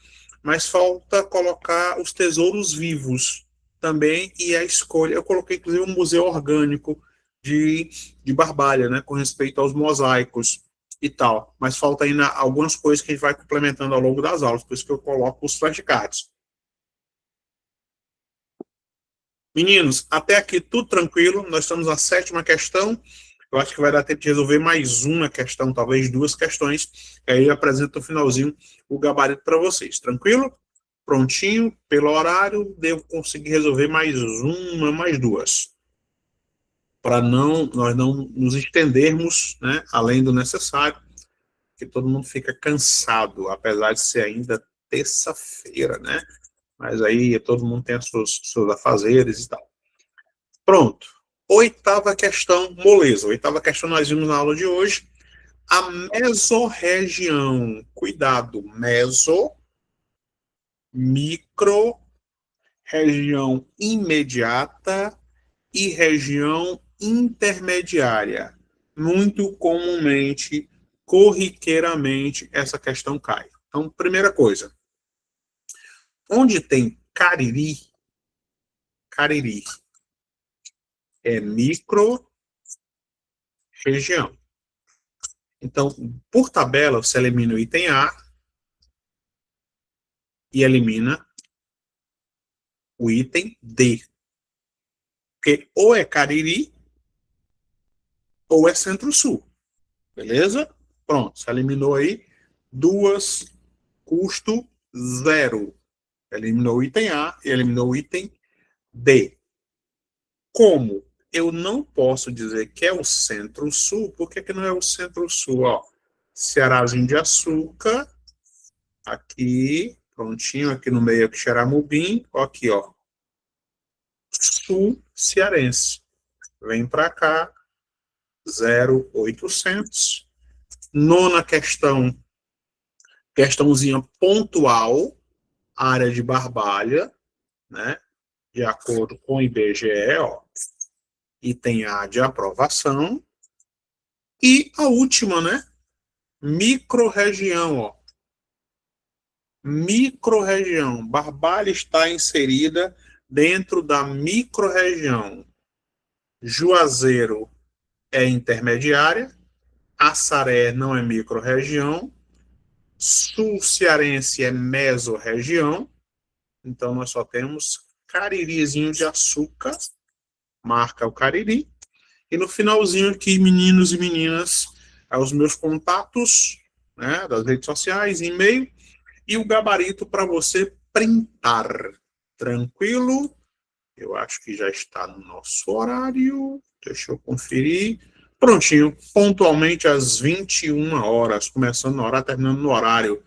mas falta colocar os tesouros vivos também e a escolha. Eu coloquei, inclusive, um museu orgânico de Barbalha, né, com respeito aos mosaicos e tal. Mas falta ainda algumas coisas que a gente vai complementando ao longo das aulas, por isso que eu coloco os flashcards. Meninos, até aqui tudo tranquilo. Nós estamos na 7ª questão. Eu acho que vai dar tempo de resolver mais uma questão, talvez 2 questões. Aí eu apresento no finalzinho o gabarito para vocês. Tranquilo? Prontinho, pelo horário, devo conseguir resolver mais uma, mais 2. Para nós não nos estendermos, né, além do necessário, que todo mundo fica cansado, apesar de ser ainda terça-feira, né? Mas aí todo mundo tem os seus afazeres e tal. Pronto. 8ª questão, moleza. 8ª questão nós vimos na aula de hoje. A mesorregião. Cuidado, micro, região imediata e região intermediária. Muito comumente, corriqueiramente, essa questão cai. Então, primeira coisa. Onde tem Cariri é micro-região. Então, por tabela, você elimina o item A e elimina o item D. Porque ou é Cariri ou é Centro-Sul. Beleza? Pronto, você eliminou aí 2, custo 0. Eliminou o item A e eliminou o item D. Como eu não posso dizer que é o Centro-Sul, por que não é o Centro-Sul? Ó, Cearazinho de Açúcar, aqui, prontinho, aqui no meio, aqui Xaramubim, aqui, ó, Sul Cearense. Vem para cá, 0,800. 9ª questão, questãozinha pontual, área de Barbalha, né? De acordo com o IBGE, ó, item A de aprovação. E a última, né? Microrregião, ó. Microrregião. Barbalha está inserida dentro da microrregião. Juazeiro é intermediária. Assaré não é microrregião. Sul Cearense é mesorregião. Então, nós só temos Caririzinho de Açúcar. Marca o Cariri. E no finalzinho aqui, meninos e meninas, os meus contatos, né, das redes sociais, e-mail, e o gabarito para você printar. Tranquilo. Eu acho que já está no nosso horário. Deixa eu conferir. Prontinho, pontualmente às 21 horas, começando no horário, terminando no horário.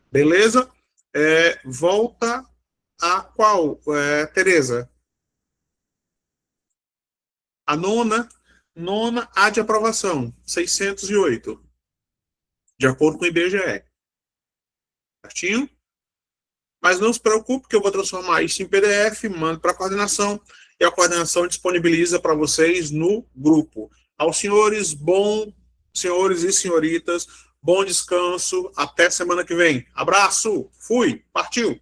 Beleza? Volta a qual, Tereza? A nona A de aprovação, 608, de acordo com o IBGE. Certinho? Mas não se preocupe, que eu vou transformar isso em PDF, mando para a coordenação, e a coordenação disponibiliza para vocês no grupo. Aos senhores, senhores e senhoritas, bom descanso, até semana que vem. Abraço, fui, partiu!